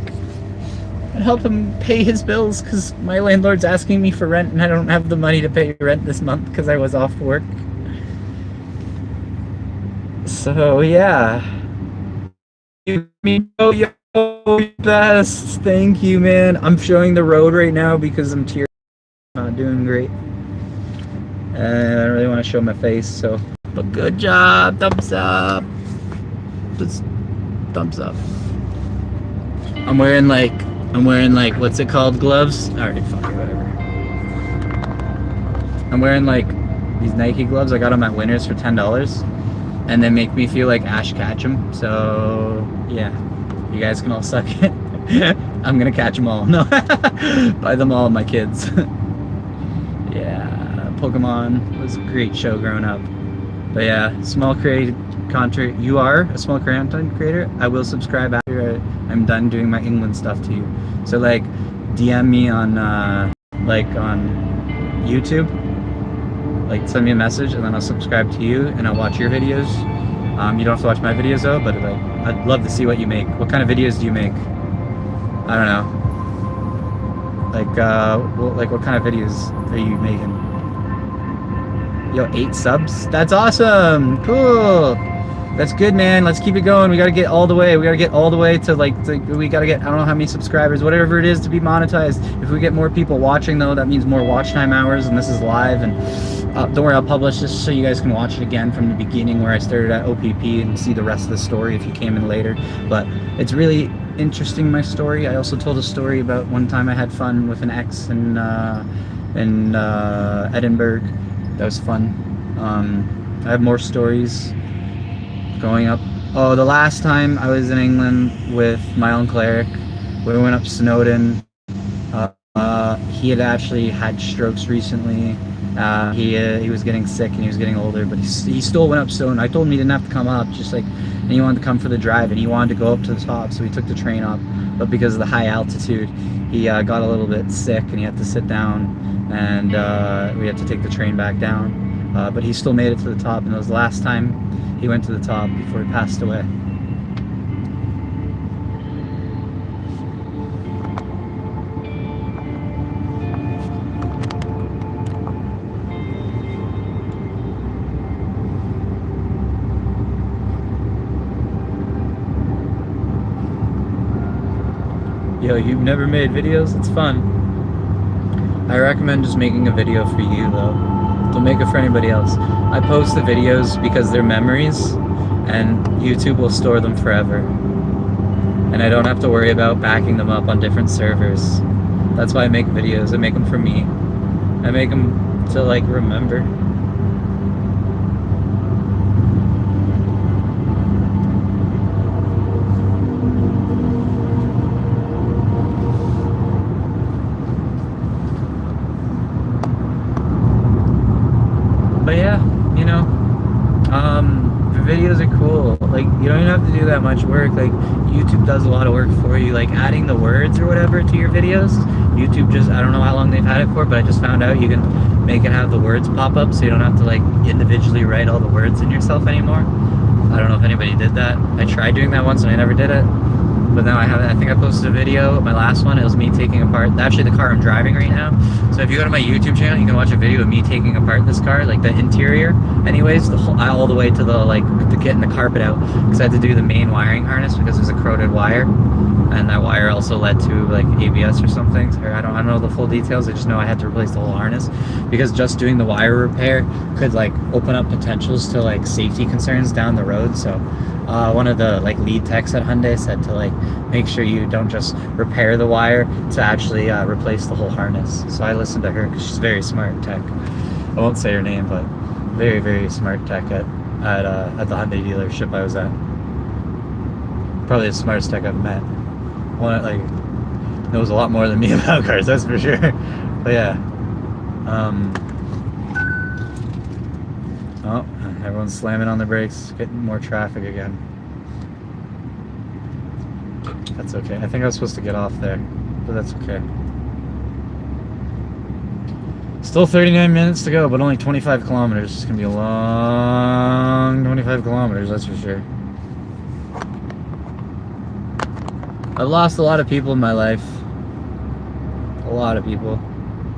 And help him pay his bills, because my landlord's asking me for rent and I don't have the money to pay rent this month because I was off work. So, yeah. Yo, best. Thank you, man. I'm showing the road right now because I'm not doing great. I don't really want to show my face, so... But good job, thumbs up. Just thumbs up. I'm wearing like, what's it called, gloves? Alright, fuck it, whatever. I'm wearing like these Nike gloves. I got them at Winners for $10, and they make me feel like Ash Ketchum. So yeah, you guys can all suck it. I'm gonna catch them all. No, buy them all, my kids. Yeah, Pokemon was a great show growing up. But yeah, small content. You are a small content creator. I will subscribe after I'm done doing my England stuff to you. So like, DM me on on YouTube. Like, send me a message and then I'll subscribe to you and I'll watch your videos. You don't have to watch my videos though, but like, I'd love to see what you make. What kind of videos do you make? I don't know. Like what kind of videos are you making? Yo, 8 subs? That's awesome! Cool! That's good, man. Let's keep it going. We gotta get all the way. We gotta get all the way to we gotta get, I don't know how many subscribers, whatever it is, to be monetized. If we get more people watching though, that means more watch time hours, and this is live. And don't worry, I'll publish this so you guys can watch it again from the beginning where I started at OPP and see the rest of the story if you came in later. But it's really interesting, my story. I also told a story about one time I had fun with an ex in Edinburgh. That was fun. I have more stories going up. Oh, the last time I was in England with my Uncle Eric, we went up Snowdon. He had actually had strokes recently. He was getting sick and he was getting older, but he still went up Snowdon. I told him he didn't have to come up, and he wanted to come for the drive, and he wanted to go up to the top, so he took the train up. But because of the high altitude, he got a little bit sick and he had to sit down, and we had to take the train back down. But he still made it to the top, and it was the last time he went to the top before he passed away. Yo, you've never made videos? It's fun. I recommend just making a video for you though. Don't make it for anybody else. I post the videos because they're memories and YouTube will store them forever. And I don't have to worry about backing them up on different servers. That's why I make videos. I make them for me. I make them to like remember. videos are cool. Like, you don't even have to do that much work. Like, YouTube does a lot of work for you. Like, adding the words or whatever to your videos. YouTube just, I don't know how long they've had it for, but I just found out you can make it have the words pop up so you don't have to, like, individually write all the words in yourself anymore. I don't know if anybody did that. I tried doing that once and I never did it. But now I think I posted a video, my last one, it was me taking apart, actually the car I'm driving right now. So if you go to my YouTube channel, you can watch a video of me taking apart this car, like the interior. Anyways, the whole, all the way to the, like, to getting the carpet out. Because I had to do the main wiring harness because there's a corroded wire. And that wire also led to, like, ABS or something. Or I don't know the full details, I just know I had to replace the whole harness. Because just doing the wire repair could, like, open up potentials to, like, safety concerns down the road. So one of the, like, lead techs at Hyundai said to, like, make sure you don't just repair the wire, to actually replace the whole harness. So I listened to her because she's a very smart tech. I won't say her name, but very, very smart tech at the Hyundai dealership I was at. Probably the smartest tech I've met. One, like, knows a lot more than me about cars, that's for sure. But yeah. Oh, everyone's slamming on the brakes, getting more traffic again. That's okay. I think I was supposed to get off there, but that's okay. Still 39 minutes to go, but only 25 kilometers. It's gonna be a long 25 kilometers, that's for sure. I've lost a lot of people in my life. A lot of people.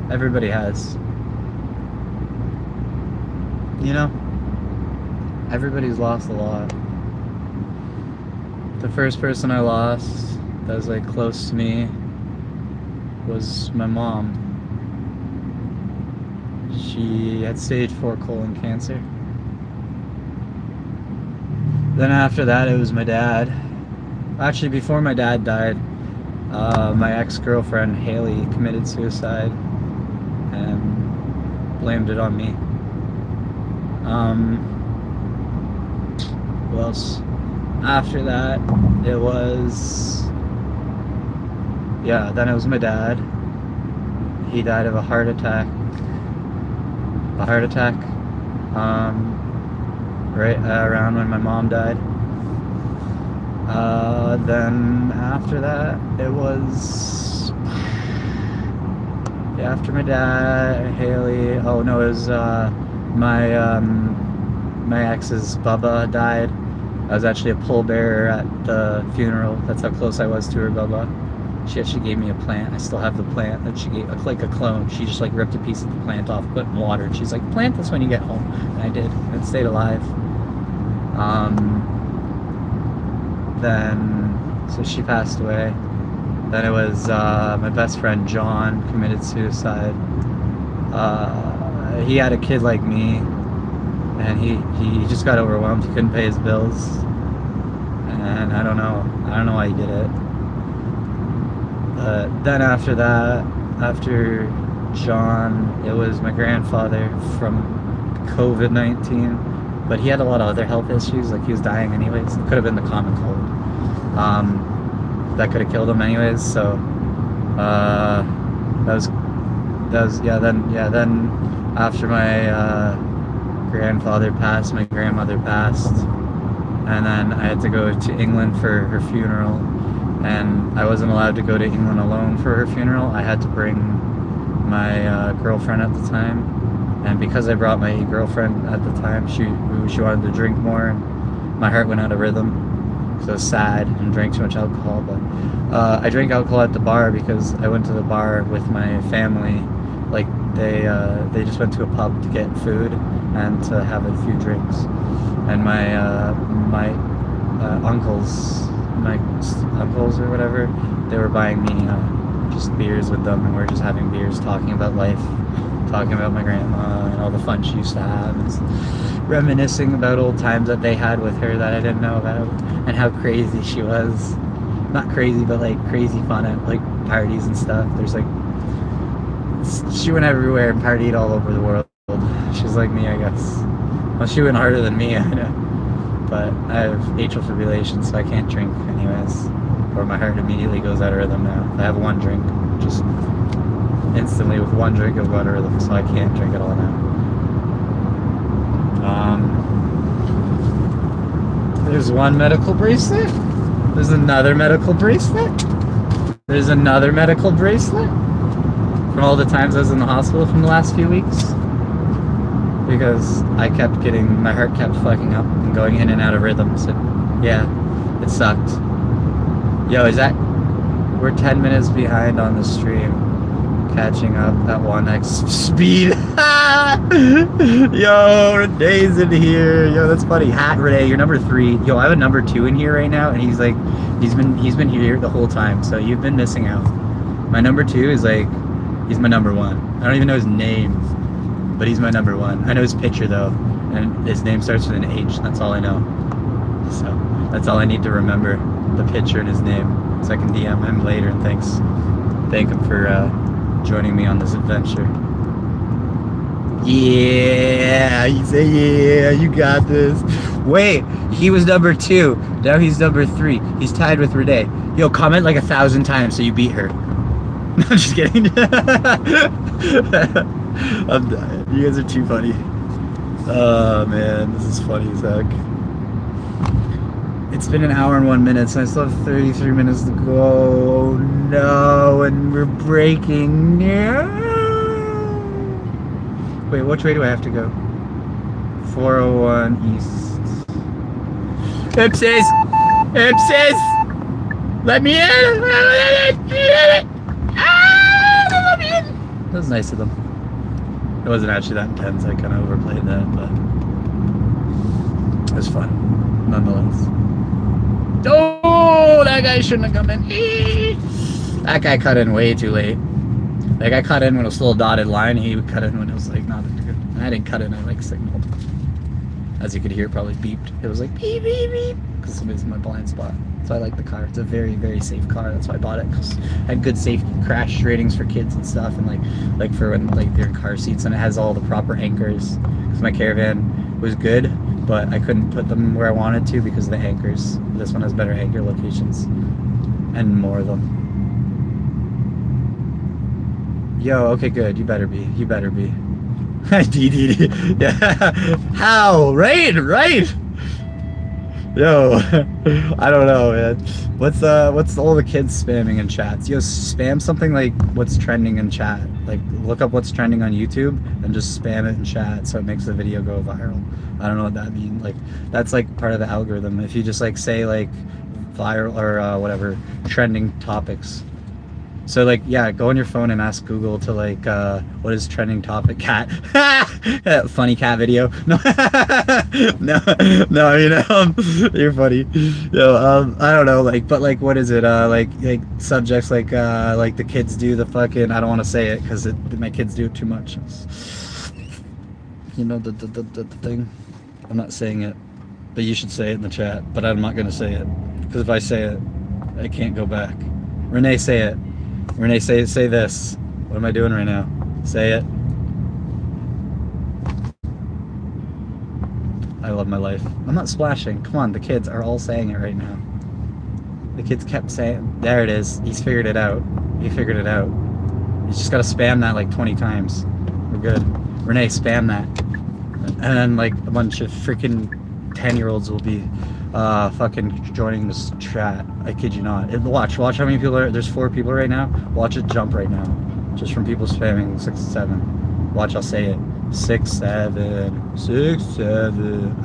Everybody has. You know? Everybody's lost a lot. The first person I lost that was, like, close to me was my mom. She had stage 4 colon cancer. Then after that, it was my dad. Actually, before my dad died, my ex-girlfriend Haley committed suicide and blamed it on me. Who else? After that, it was, yeah, then it was my dad. He died of a heart attack. Right around when my mom died. Then after that, it was, yeah, after my dad, Haley, oh no, it was my ex's Bubba died. I was actually a pallbearer at the funeral. That's how close I was to her, Bubba. She actually gave me a plant. I still have the plant that she gave, like a clone. She just, like, ripped a piece of the plant off, put in water, and she's like, plant this when you get home. And I did, and it stayed alive. Then, so she passed away. Then it was my best friend John committed suicide. He had a kid like me, and he just got overwhelmed. He couldn't pay his bills, and I don't know why he did it. Then after that, after John, it was my grandfather from COVID-19, but he had a lot of other health issues, like he was dying anyways. It could have been the common cold. That could have killed him anyways, so that was then after my grandfather passed, my grandmother passed, and then I had to go to England for her funeral, and I wasn't allowed to go to England alone for her funeral. I had to bring my girlfriend at the time, and because I brought my girlfriend at the time, she wanted to drink more, and my heart went out of rhythm. So I was sad and drank too much alcohol, but I drank alcohol at the bar because I went to the bar with my family. Like they just went to a pub to get food and to have a few drinks, and my uncles or whatever, they were buying me just beers with them, and we're just having beers, talking about life, talking about my grandma and all the fun she used to have, and reminiscing about old times that they had with her that I didn't know about, and how crazy she was. Not crazy, but like crazy fun at like parties and stuff. There's like, she went everywhere and partied all over the world. She's like me, I guess. Well, she went harder than me, I know. But I have atrial fibrillation, so I can't drink anyways, or my heart immediately goes out of rhythm now. If I have one drink, just instantly with one drink it'll go out of rhythm, so I can't drink at all now. There's one medical bracelet. There's another medical bracelet. There's another medical bracelet. From all the times I was in the hospital from the last few weeks. Because I kept getting, my heart kept fucking up and going in and out of rhythm. So yeah, it sucked. Yo, is that, we're 10 minutes behind on the stream. Catching up at 1x speed. Yo, Renee's in here. Yo, that's funny. Hat Renee, you're number 3. Yo, I have a number 2 in here right now, and he's like, he's been here the whole time, so you've been missing out. My number 2 is like, he's my number 1. I don't even know his name, but he's my number 1. I know his picture though, and his name starts with an H. That's all I know. So that's all I need to remember, the picture and his name, so I can DM him later and thank him for joining me on this adventure. Yeah, you say yeah, you got this. Wait, he was number 2. Now he's number 3. He's tied with Renee. Yo, comment like 1,000 times so you beat her. No, I'm just kidding. I'm dying. You guys are too funny. Oh man, this is funny as heck. It's been an hour and 1 minute, so I still have 33 minutes to go. Oh no, and we're breaking. No. Wait, which way do I have to go? 401 east. Oopsies! Oopsies! Let me in! Let me in! That was nice of them. It wasn't actually that intense, I kind of overplayed that, but it was fun, nonetheless. Oh, that guy shouldn't have come in. That guy cut in way too late. Like, I cut in when it was still a dotted line. He would cut in when it was like not good. And I didn't cut in, I like signaled. As you could hear, it probably beeped. It was like beep, beep, beep. Because somebody's in my blind spot. So I like the car. It's a very, very safe car. That's why I bought it. Because I had good safe crash ratings for kids and stuff. And like for when like they're in car seats. And it has all the proper anchors. Because my Caravan was good, but I couldn't put them where I wanted to because of the anchors. This one has better anchor locations. And more of them. Yo, okay, good. You better be. You better be. DDD. Yeah. How? Right? Yo, I don't know, man. What's all the kids spamming in chats? Yo, spam something like what's trending in chat. Like, look up what's trending on YouTube and just spam it in chat so it makes the video go viral. I don't know what that means. Like, that's like part of the algorithm. If you just like say like viral or whatever trending topics. So like, yeah, go on your phone and ask Google to like, what is trending topic? Cat. Funny cat video. No, no, you know, you're funny. Yo, I don't know, like, but like, what is it? Like subjects like the kids do the fucking, I don't want to say it because my kids do it too much. You know, the thing. I'm not saying it, but you should say it in the chat, but I'm not going to say it because if I say it, I can't go back. Renee, say it. Renee, say this. What am I doing right now? Say it. I love my life. I'm not splashing. Come on, the kids are all saying it right now. The kids kept saying, there it is. He's figured it out. He figured it out. He's just got to spam that like 20 times. We're good. Renee, spam that. And then like a bunch of freaking 10-year-olds will be fucking joining this chat. I kid you not. Watch how many people are. There's 4 people right now. Watch it jump right now, just from people spamming 6 and 7. Watch, I'll say it. 6 7 6 7.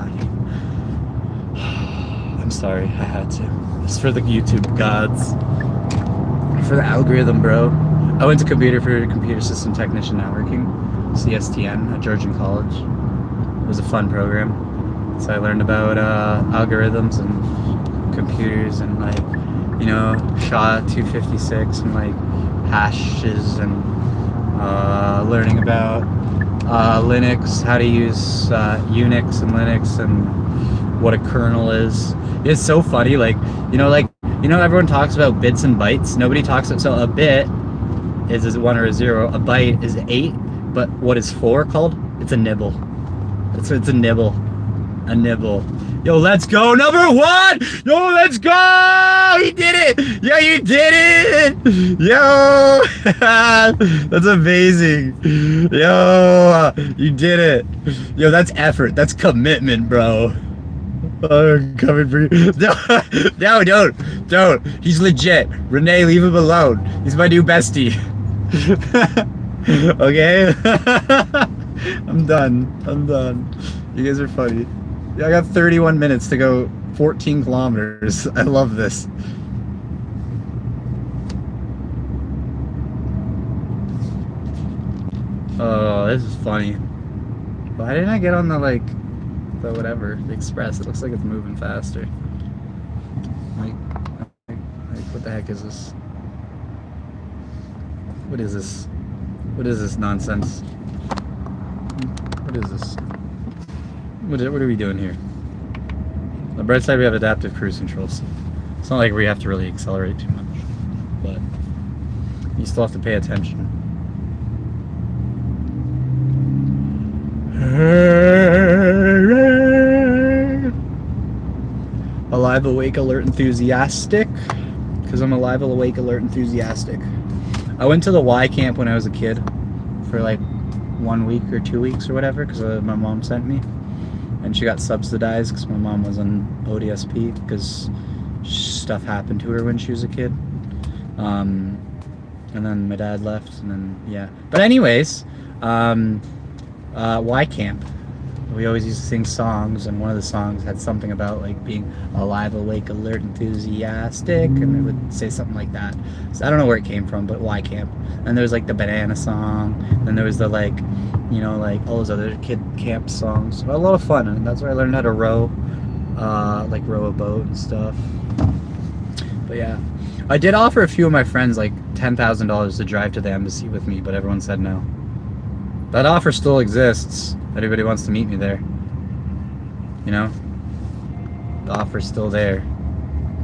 I'm sorry, I had to. It's for the YouTube gods, for the algorithm, bro. I went to computer system technician networking, CSTN, at Georgian College. It was a fun program. So I learned about algorithms and computers and like, you know, SHA-256 and like hashes and learning about Linux, how to use Unix and Linux and what a kernel is. It's so funny, like, you know, everyone talks about bits and bytes. Nobody talks about, so a bit is a 1 or a 0, a byte is 8, but what is 4 called? It's a nibble. It's a nibble. A nibble. Yo, let's go, number 1! Yo, let's go! He did it! Yeah, you did it! Yo! That's amazing. Yo, you did it. Yo, that's effort. That's commitment, bro. I'm coming for you. No, don't. He's legit. Renee, leave him alone. He's my new bestie. Okay? I'm done. You guys are funny. Yeah, I got 31 minutes to go 14 kilometers. I love this. Oh, this is funny. Why didn't I get on the whatever, the express? It looks like it's moving faster. Like, what the heck is this? What is this? What is this nonsense? What is this? What are we doing here? On the bright side, we have adaptive cruise controls. It's not like we have to really accelerate too much, but you still have to pay attention. Alive, awake, alert, enthusiastic. Because I'm alive, awake, alert, enthusiastic. I went to the Y camp when I was a kid for like 1 week or 2 weeks or whatever, because my mom sent me. And she got subsidized because my mom was on ODSP because stuff happened to her when she was a kid. And then my dad left, and then, yeah. But anyways, Y camp. We always used to sing songs, and one of the songs had something about like being alive, awake, alert, enthusiastic, and it would say something like that. So I don't know where it came from, but Y camp. And there was like the banana song, and there was the like all those other kid camp songs. A lot of fun, and that's where I learned how to row, like row a boat and stuff. But yeah, I did offer a few of my friends like $10,000 to drive to the embassy with me, but everyone said no. That offer still exists. Anybody wants to meet me there, you know, the offer's still there.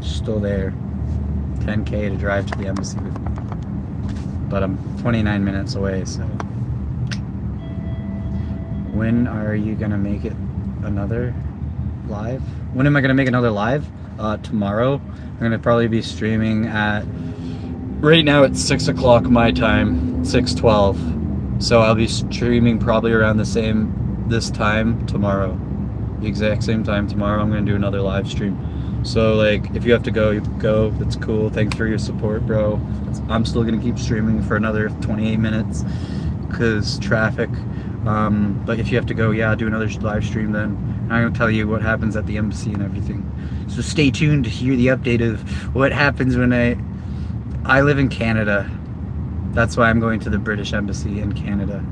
10K to drive to the embassy with me, but I'm 29 minutes away. So when are you gonna make it another live? When am I gonna make another live? Tomorrow. I'm gonna probably be streaming at, right now it's 6 o'clock my time, 6:12. So I'll be streaming probably around this time tomorrow. The exact same time tomorrow. I'm going to do another live stream. So like, if you have to go, you go. That's cool. Thanks for your support, bro. I'm still going to keep streaming for another 28 minutes because traffic. But if you have to go, yeah, I'll do another live stream then. I'm going to tell you what happens at the embassy and everything. So stay tuned to hear the update of what happens when I live in Canada. That's why I'm going to the British Embassy in Canada.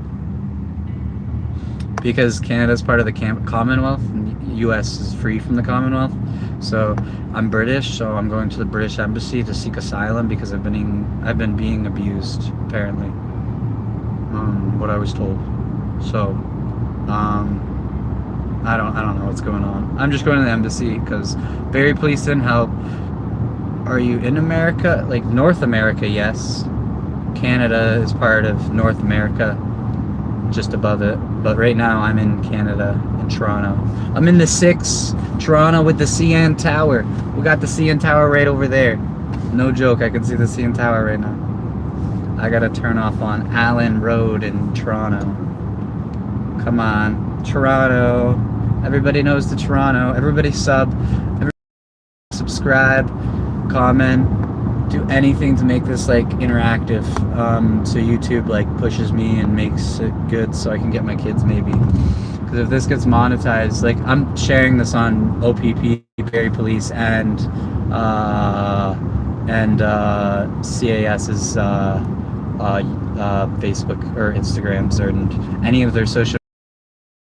Because Canada's part of the Commonwealth, and the US is free from the Commonwealth. So I'm British, so I'm going to the British Embassy to seek asylum because I've been being abused, apparently. What I was told. So, I don't know what's going on. I'm just going to the embassy because Barrie Police didn't help. Are you in America? Like North America, yes. Canada is part of North America, just above it. But right now I'm in Canada, in Toronto. I'm in the 6, Toronto, with the CN Tower. We got the CN Tower right over there. No joke, I can see the CN Tower right now. I gotta turn off on Allen Road in Toronto. Come on, Toronto. Everybody knows the Toronto. Everybody everybody subscribe, comment. Do anything to make this like interactive, so YouTube like pushes me and makes it good so I can get my kids maybe. Because if this gets monetized, like I'm sharing this on OPP, Barrie Police, and CAS's Facebook or Instagrams, and any of their social,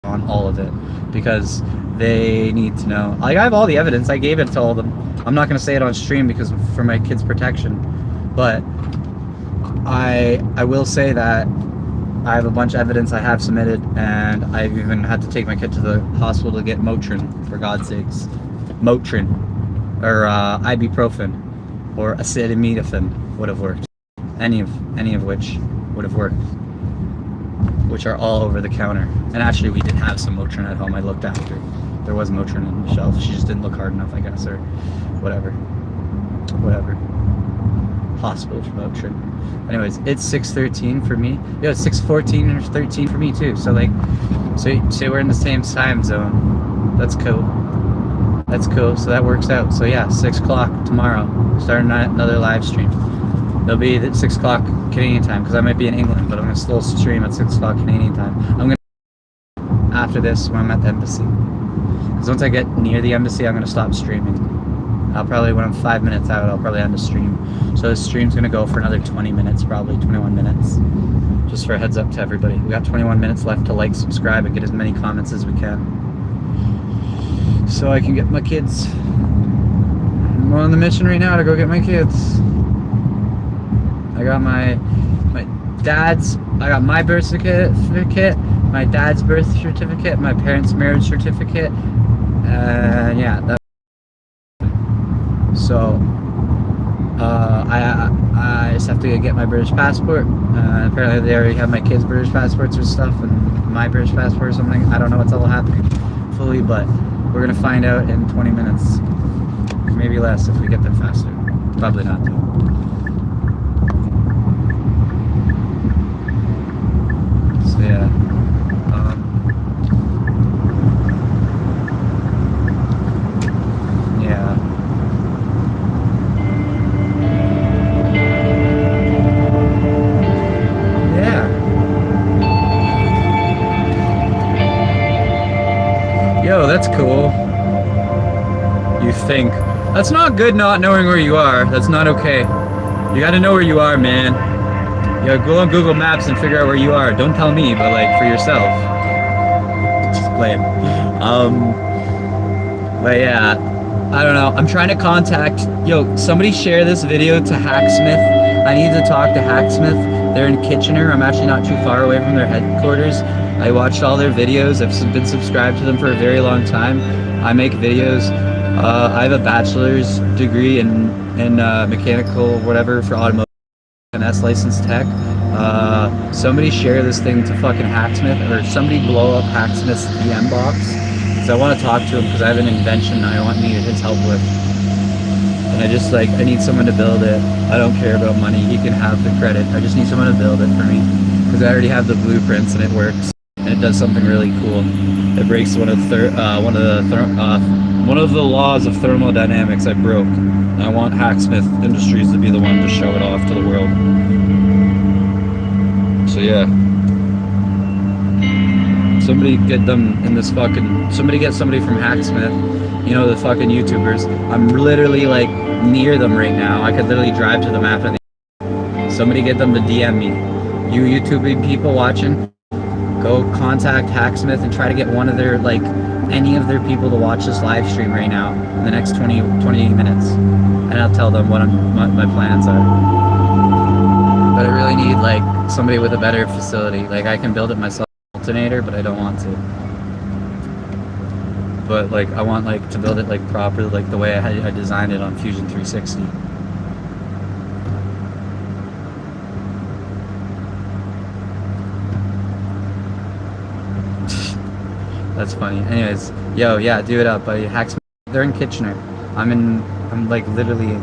on all of it, because they need to know. Like, I have all the evidence. I gave it to all of them. I'm not going to say it on stream because for my kids' protection, but I will say that I have a bunch of evidence I have submitted, and I've even had to take my kid to the hospital to get Motrin, for God's sakes. Motrin, or ibuprofen, or acetaminophen would have worked. Any of which would have worked, which are all over the counter. And actually, we did have some Motrin at home. I looked after. There was Motrin on the shelf. She just didn't look hard enough, I guess, or whatever. Hospital for Motrin. Anyways, it's 6:13 for me. Yeah, it's 6:14 or 13 for me too. So like, so we're in the same time zone. That's cool. That's cool. So that works out. So yeah, 6 o'clock tomorrow. Starting another live stream. It'll be at 6 o'clock Canadian time because I might be in England, but I'm gonna still stream at 6 o'clock Canadian time. I'm gonna after this when I'm at the embassy. Because once I get near the embassy, I'm gonna stop streaming. I'll probably when I'm 5 minutes out, I'll probably end the stream. So this stream's gonna go for another 20 minutes, probably 21 minutes. Just for a heads up to everybody. We got 21 minutes left to like, subscribe, and get as many comments as we can. So I can get my kids. I'm on the mission right now to go get my kids. I got my dad's, I got my birth certificate, my dad's birth certificate, my parents' marriage certificate, and yeah, that. So I just have to get my British passport. Apparently they already have my kids' British passports or stuff, and my British passport or something. I don't know what's all happening fully, but we're gonna find out in 20 minutes, maybe less if we get there faster. Probably not though. So yeah. Yeah. Yeah. Yo, that's cool. You think. That's not good not knowing where you are. That's not okay. You gotta know where you are, man. You gotta go on Google Maps and figure out where you are. Don't tell me, but like for yourself. Just playing. But yeah, I don't know. I'm trying to contact. Yo, somebody share this video to Hacksmith. I need to talk to Hacksmith. They're in Kitchener. I'm actually not too far away from their headquarters. I watched all their videos. I've been subscribed to them for a very long time. I make videos. I have a bachelor's degree in mechanical whatever for automotive and S licensed tech. Somebody share this thing to fucking Hacksmith, or somebody blow up Hacksmith's DM box. Because I want to talk to him because I have an invention I want needed his help with. And I just like, I need someone to build it. I don't care about money. He can have the credit. I just need someone to build it for me. Because I already have the blueprints and it works. And it does something really cool. It breaks one of the laws of thermodynamics I broke. And I want Hacksmith Industries to be the one to show it off to the world. So yeah. Somebody get them in this fucking... Somebody get somebody from Hacksmith. You know, the fucking YouTubers. I'm literally like near them right now. I could literally drive to them after the... Somebody get them to DM me. You YouTube people watching, go contact Hacksmith and try to get one of their, like, any of their people to watch this live stream right now in the next 20 minutes. And I'll tell them what my plans are. But I really need, like, somebody with a better facility. Like, I can build it myself, alternator, but I don't want to. But, like, I want, like, to build it, like, properly, like, the way I designed it on Fusion 360. That's funny. Anyways, yo, yeah, do it up, buddy. Hacksmith, they're in Kitchener. I'm like literally,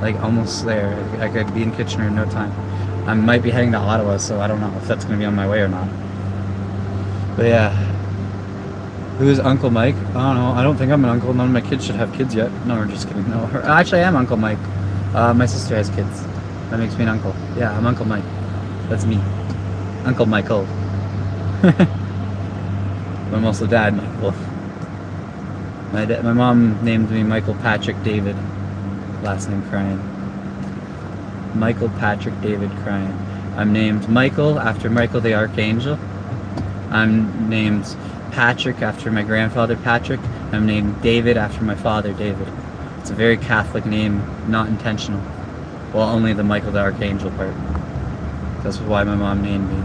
like almost there. I could be in Kitchener in no time. I might be heading to Ottawa, so I don't know if that's gonna be on my way or not. But yeah, who is Uncle Mike? I don't know. I don't think I'm an uncle. None of my kids should have kids yet. No, we're just kidding. No, actually, I am Uncle Mike. My sister has kids. That makes me an uncle. Yeah, I'm Uncle Mike. That's me, Uncle Michael. I'm also Dad Michael. My mom named me Michael Patrick David. Last name Cryan. Michael Patrick David Cryan. I'm named Michael after Michael the Archangel. I'm named Patrick after my grandfather Patrick. I'm named David after my father David. It's a very Catholic name, not intentional. Well, only the Michael the Archangel part. That's why my mom named me.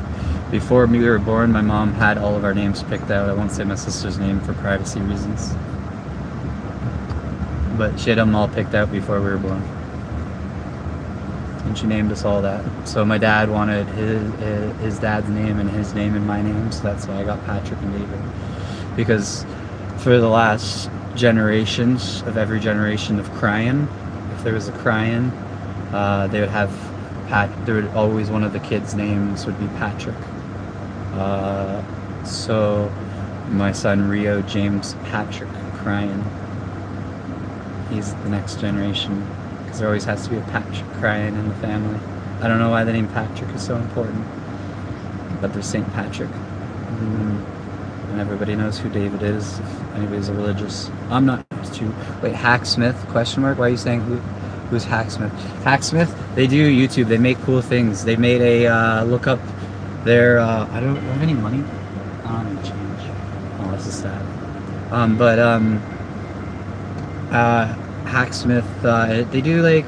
Before we were born, my mom had all of our names picked out. I won't say my sister's name for privacy reasons. But she had them all picked out before we were born. And she named us all that. So my dad wanted his dad's name and his name and my name, so that's why I got Patrick and David. Because for the last generations of every generation of Cryan, if there was a Cryan, they would have there would always, one of the kids' names would be Patrick. So my son Rio James Patrick Cryan he's the next generation, because there always has to be a Patrick crying in the family. I don't know why the name Patrick is so important, but there's St. Patrick. And everybody knows who David is, if anybody's a religious. I'm not too. Wait, Hacksmith? Question mark? Why are you saying who's Hacksmith? Hacksmith? They do YouTube. They make cool things. They made a look up their. I don't have any money. I don't have any change. Oh, this is sad. Hacksmith. They do like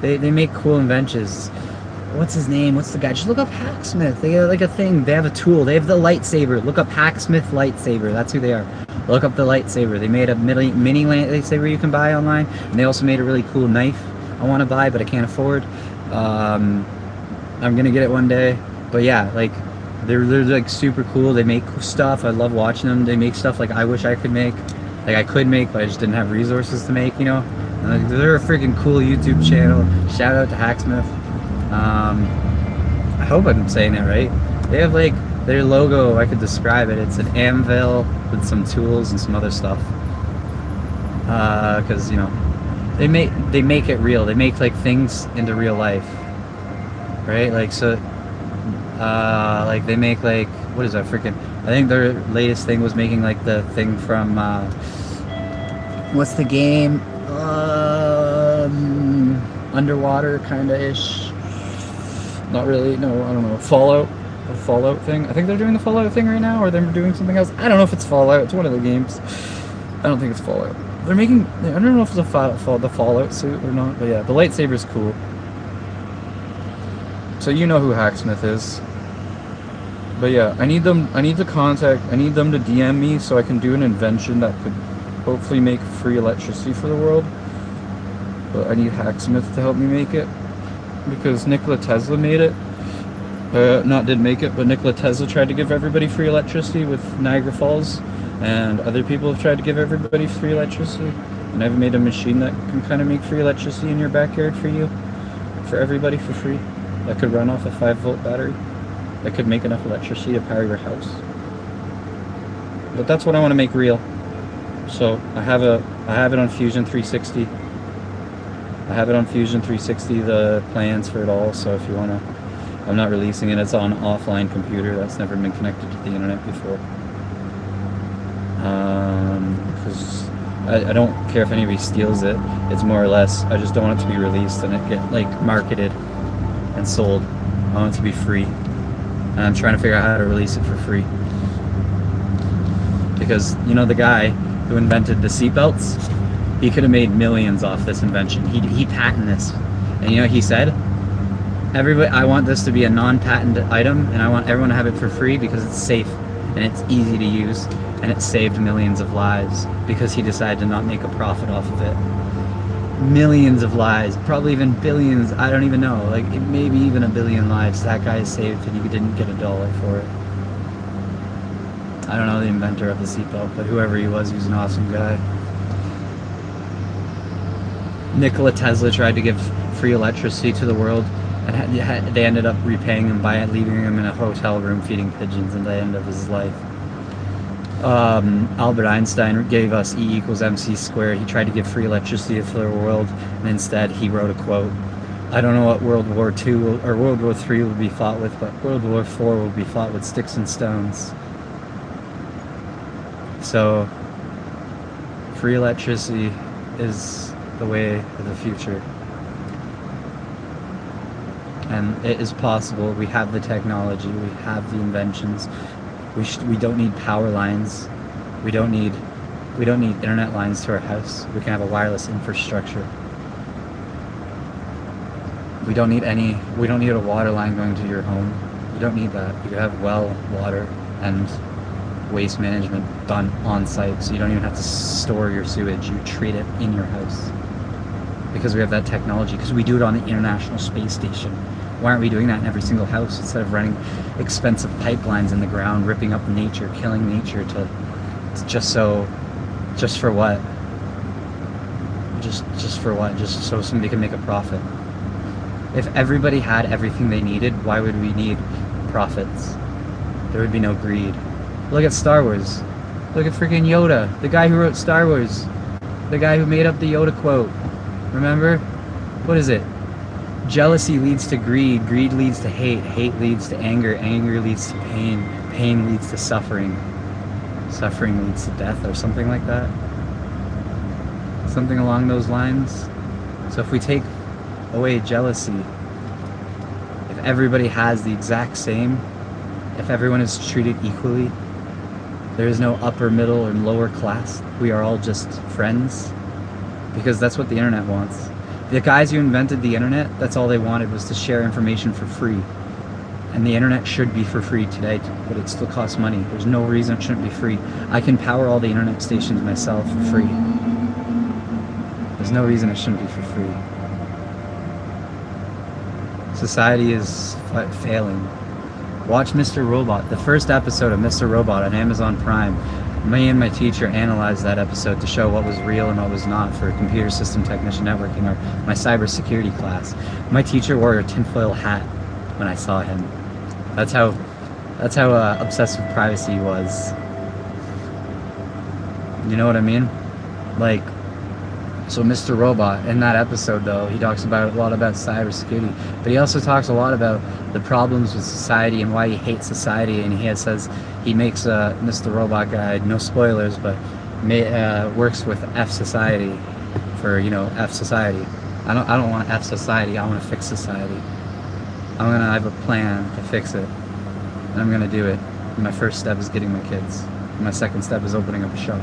they make cool inventions. What's his name? What's the guy? Just look up Hacksmith. They have like a thing. They have a tool. They have the lightsaber. Look up Hacksmith lightsaber. That's who they are. Look up the lightsaber. They made a mini lightsaber you can buy online, and they also made a really cool knife I want to buy, but I can't afford. I'm gonna get it one day. But yeah, like they're like super cool. They make stuff. I love watching them. They make stuff like I wish I could make. Like I could make, but I just didn't have resources to make. You know, and, like, they're a freaking cool YouTube channel. Shout out to Hacksmith. I hope I'm saying it right. They have like their logo, I could describe it. It's an anvil with some tools and some other stuff. Because you know, they make it real. They make like things into real life, right? Like so, like they make like what is that freaking? I think their latest thing was making like the thing from what's the game? Underwater kinda ish. Not really, no, I don't know. Fallout? The Fallout thing? I think they're doing the Fallout thing right now, or they're doing something else. I don't know if it's Fallout. It's one of the games. I don't think it's Fallout. They're making, I don't know if it's the Fallout suit or not, but yeah, the lightsaber's cool. So you know who Hacksmith is. But yeah, I need them to DM me so I can do an invention that could hopefully make free electricity for the world. But I need Hacksmith to help me make it. Because Nikola Tesla made it. Didn't make it, but Nikola Tesla tried to give everybody free electricity with Niagara Falls, and other people have tried to give everybody free electricity. And I've made a machine that can kind of make free electricity in your backyard for you, for everybody for free. That could run off a 5-volt battery. That could make enough electricity to power your house. But that's what I want to make real. So I have it on Fusion 360. I have it on Fusion 360, the plans for it all, so if you want to, I'm not releasing it, it's on offline computer that's never been connected to the internet before. Because I don't care if anybody steals it, it's more or less, I just don't want it to be released and it get like marketed and sold. I want it to be free. And I'm trying to figure out how to release it for free. Because, you know, the guy who invented the seatbelts, he could have made millions off this invention. He patented this. And you know what he said? Everybody, I want this to be a non-patented item, and I want everyone to have it for free because it's safe and it's easy to use, and it saved millions of lives because he decided to not make a profit off of it. Millions of lives, probably even billions, I don't even know. Like maybe even 1 billion lives that guy saved, and he didn't get $1 for it. I don't know the inventor of the seatbelt, but whoever he was an awesome guy. Nikola Tesla tried to give free electricity to the world, and they ended up repaying him by leaving him in a hotel room feeding pigeons at the end of his life. Albert Einstein gave us E = mc squared. He tried to give free electricity to the world, and instead he wrote a quote. I don't know what World War II or World War III will be fought with, but World War IV will be fought with sticks and stones. So, free electricity is the way of the future. And it is possible. We have the technology, we have the inventions. We don't need power lines. We don't need internet lines to our house. We can have a wireless infrastructure. We don't need a water line going to your home. You don't need that. You have well water and waste management done on site, so you don't even have to store your sewage. You treat it in your house. Because we have that technology, because we do it on the International Space Station. Why aren't we doing that in every single house instead of running expensive pipelines in the ground, ripping up nature, killing nature to just for what? Just for what? Just so somebody can make a profit. If everybody had everything they needed, why would we need profits? There would be no greed. Look at Star Wars. Look at freaking Yoda, the guy who wrote Star Wars. The guy who made up the Yoda quote. Remember? What is it? Jealousy leads to greed. Greed leads to hate. Hate leads to anger. Anger leads to pain. Pain leads to suffering. Suffering leads to death, or something like that. Something along those lines. So if we take away jealousy, if everybody has the exact same, if everyone is treated equally, there is no upper, middle, or lower class. We are all just friends, because that's what the internet wants. The guys who invented the internet, that's all they wanted, was to share information for free. And the internet should be for free today, but it still costs money. There's no reason it shouldn't be free. I can power all the internet stations myself for free. There's no reason it shouldn't be for free. Society is failing. Watch Mr. Robot, the first episode of Mr. Robot on Amazon Prime. Me and my teacher analyzed that episode to show what was real and what was not for computer system technician networking, or my cybersecurity class. My teacher wore a tinfoil hat when I saw him. That's how obsessed with privacy he was. You know what I mean? Like, so Mr. Robot, in that episode though, he talks about a lot about cybersecurity, but he also talks a lot about the problems with society and why he hates society. And he says he makes a Mr. Robot guy, no spoilers, but works with F Society for, you know, F Society. I don't want F Society. I want to fix society. I have a plan to fix it, and I'm gonna do it. And my first step is getting my kids. My second step is opening up a shop.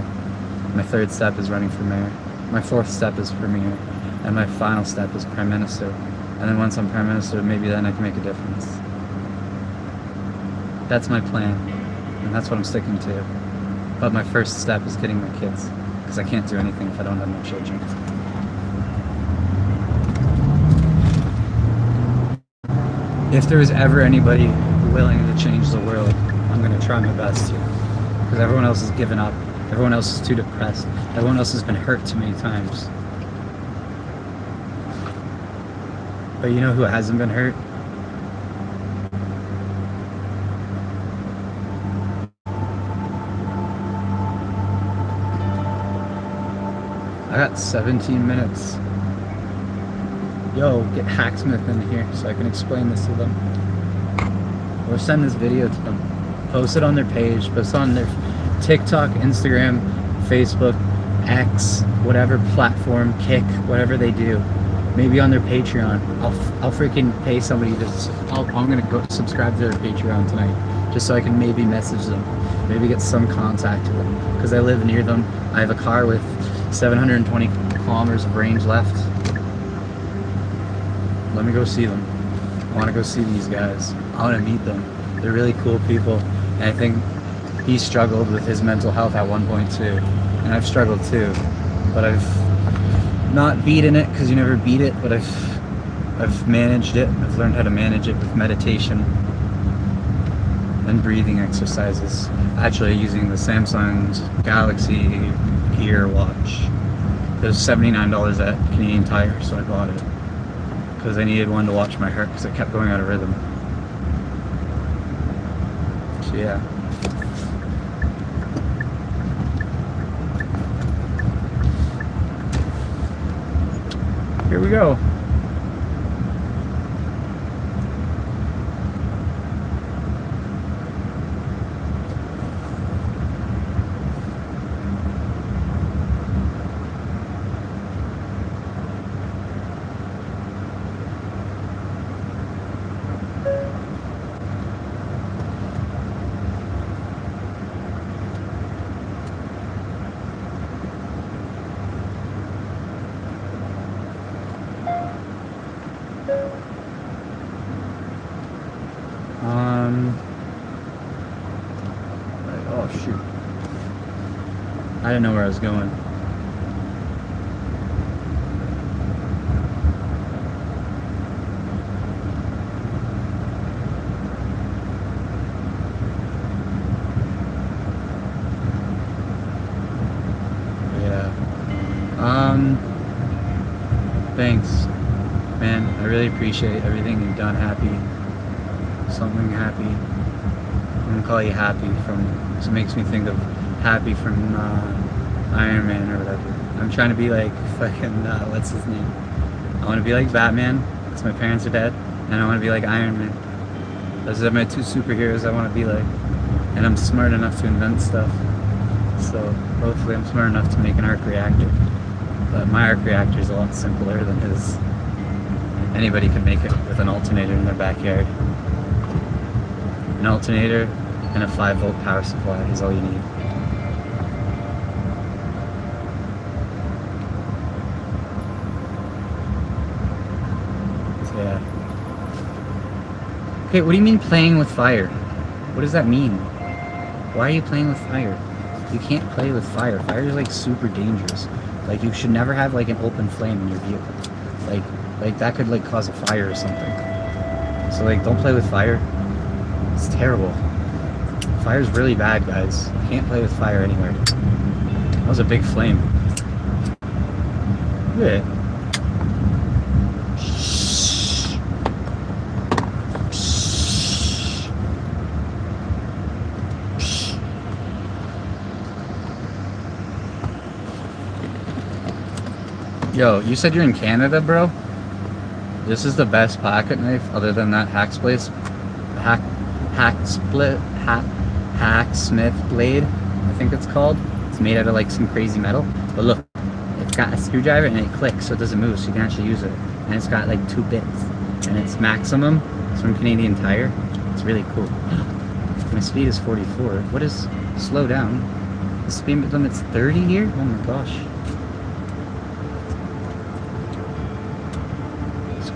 My third step is running for mayor. My fourth step is premier, and my final step is prime minister. And then once I'm prime minister, maybe then I can make a difference. That's my plan, and that's what I'm sticking to. But my first step is getting my kids, because I can't do anything if I don't have no children. If there was ever anybody willing to change the world, I'm going to try my best to. Because everyone else has given up. Everyone else is too depressed. Everyone else has been hurt too many times. But you know who hasn't been hurt? I got 17 minutes. Yo, get Hacksmith in here so I can explain this to them. Or send this video to them. Post it on their page. Post it on their TikTok, Instagram, Facebook, X, whatever platform, Kick, whatever they do. Maybe on their Patreon. I'll freaking pay somebody to. I'm gonna go subscribe to their Patreon tonight, just so I can maybe message them, maybe get some contact to them, because I live near them. I have a car with 720 kilometers of range left. Let me go see them. I want to go see these guys. I want to meet them. They're really cool people, and I think he struggled with his mental health at one point too, and I've struggled too, but I've not beaten it, because you never beat it, but I've managed it. I've learned how to manage it with meditation and breathing exercises. Actually, using the Samsung Galaxy Gear watch. It was $79 at Canadian Tire, so I bought it because I needed one to watch my heart, because it kept going out of rhythm. So yeah. Here we go. Oh shoot. I didn't know where I was going. Yeah. Thanks, man. I really appreciate everything you've done. Happy. Something happy. I'm gonna call you Happy from, it makes me think of Happy from Iron Man or whatever. I'm trying to be like fucking, what's his name? I want to be like Batman, because my parents are dead, and I want to be like Iron Man. Those are my two superheroes I want to be like. And I'm smart enough to invent stuff. So hopefully I'm smart enough to make an arc reactor. But my arc reactor is a lot simpler than his. Anybody can make it with an alternator in their backyard. An alternator and a 5-volt power supply is all you need. So yeah. Okay, what do you mean playing with fire? What does that mean? Why are you playing with fire? You can't play with fire. Fire is like super dangerous. Like you should never have like an open flame in your vehicle. Like that could like cause a fire or something. So like don't play with fire. It's terrible. Fire's really bad, guys. You can't play with fire anywhere. That was a big flame. Look at it. Yo, you said you're in Canada, bro? This is the best pocket knife other than that Hacksmith blade, I think it's called. It's made out of like some crazy metal. But look, it's got a screwdriver and it clicks so it doesn't move, so you can actually use it. And it's got like 2 bits. And it's Maximum. It's from Canadian Tire. It's really cool. My speed is 44. What is slow down? The speed limit's 30 here? Oh my gosh.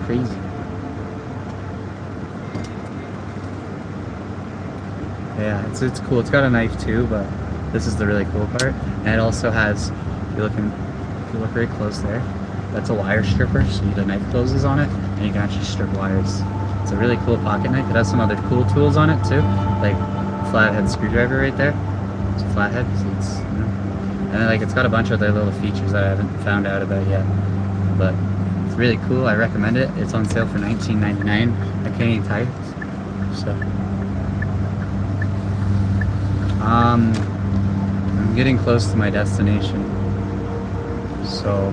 Crazy. Yeah, it's cool. It's got a knife too, but this is the really cool part. And it also has, if you look very close there, that's a wire stripper, so the knife closes on it, and you can actually strip wires. It's a really cool pocket knife. It has some other cool tools on it too, like flathead screwdriver right there. It's a flathead, so it's, you know. And then like it's got a bunch of other little features that I haven't found out about yet, but it's really cool. I recommend it. It's on sale for $19.99 at Canadian Tire. So, I'm getting close to my destination. So,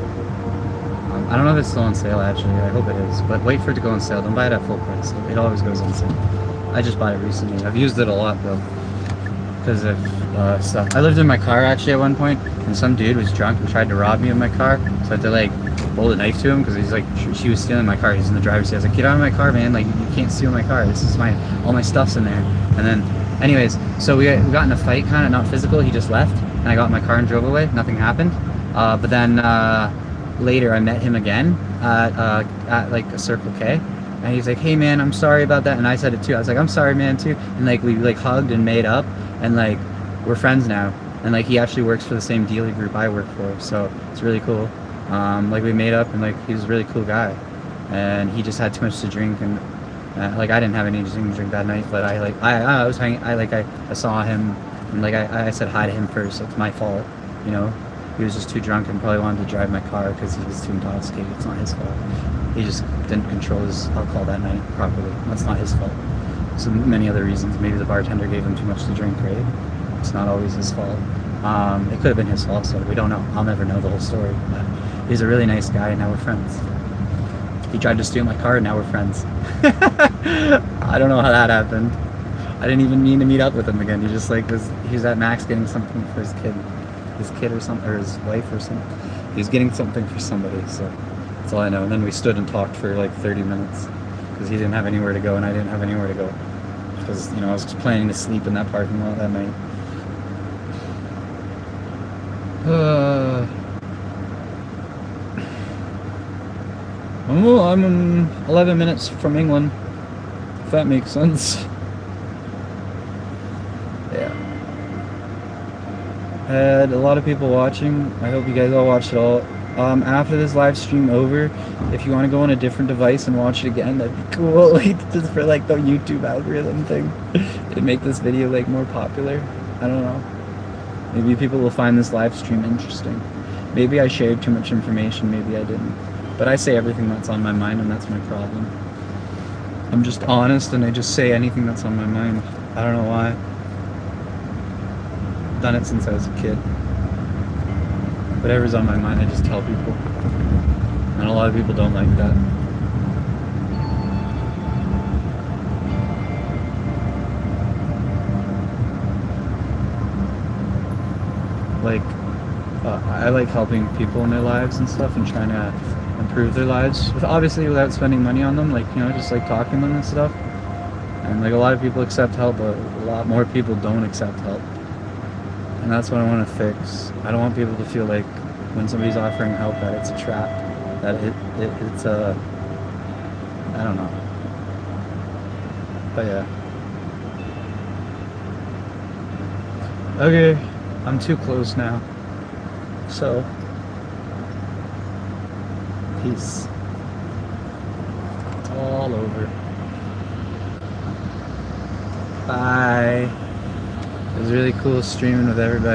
I don't know if it's still on sale actually. I hope it is. But wait for it to go on sale. Don't buy it at full price. It always goes on sale. I just bought it recently. I've used it a lot though, because of stuff. I lived in my car actually at one point, and some dude was drunk and tried to rob me of my car. So I had to like hold a knife to him because he's like, she was stealing my car. He's in the driver's seat. I was like, get out of my car, man. Like, you can't steal my car. This is all my stuff's in there. And then, anyways, so we got in a fight, kind of, not physical. He just left, and I got in my car and drove away. Nothing happened. But then later I met him again at like a Circle K. And he's like, hey man, I'm sorry about that. And I said it too. I was like, I'm sorry, man, too. And like, we like hugged and made up, and like, we're friends now. And like, he actually works for the same dealer group I work for. So it's really cool. Like we made up, and like he was a really cool guy, and he just had too much to drink, and like I didn't have anything to drink that night, but I was hanging, I saw him, and like I said hi to him first, so it's my fault, you know. He was just too drunk and probably wanted to drive my car because he was too intoxicated. It's not his fault. He just didn't control his alcohol that night properly. That's not his fault. So many other reasons. Maybe the bartender gave him too much to drink, right? It's not always his fault. It could have been his fault, so we don't know. I'll never know the whole story, but he's a really nice guy, and now we're friends. He tried to steal my car, and now we're friends. I don't know how that happened. I didn't even mean to meet up with him again. He just like he was at Max getting something for his kid or something, or his wife or something. He was getting something for somebody, so that's all I know. And then we stood and talked for like 30 minutes because he didn't have anywhere to go, and I didn't have anywhere to go because, you know, I was just planning to sleep in that parking lot that night. I'm 11 minutes from England, if that makes sense. Yeah. Had a lot of people watching. I hope you guys all watched it all. After this live stream over, if you want to go on a different device and watch it again, that'd be cool. Like, just for like the YouTube algorithm thing. It'd make this video like more popular. I don't know. Maybe people will find this live stream interesting. Maybe I shared too much information, maybe I didn't. But I say everything that's on my mind, and that's my problem. I'm just honest, and I just say anything that's on my mind. I don't know why. I've done it since I was a kid. whatever's on my mind, I just tell people. And a lot of people don't like that. Like, I like helping people in their lives and stuff and trying to improve their lives, obviously without spending money on them, like, you know, just like talking to them and stuff. And like a lot of people accept help, but a lot more people don't accept help. And that's what I want to fix. I don't want people to feel like when somebody's offering help that it's a trap, that it's a, I don't know. But yeah. Okay, I'm too close now. So, peace. It's all over. Bye. It was really cool streaming with everybody.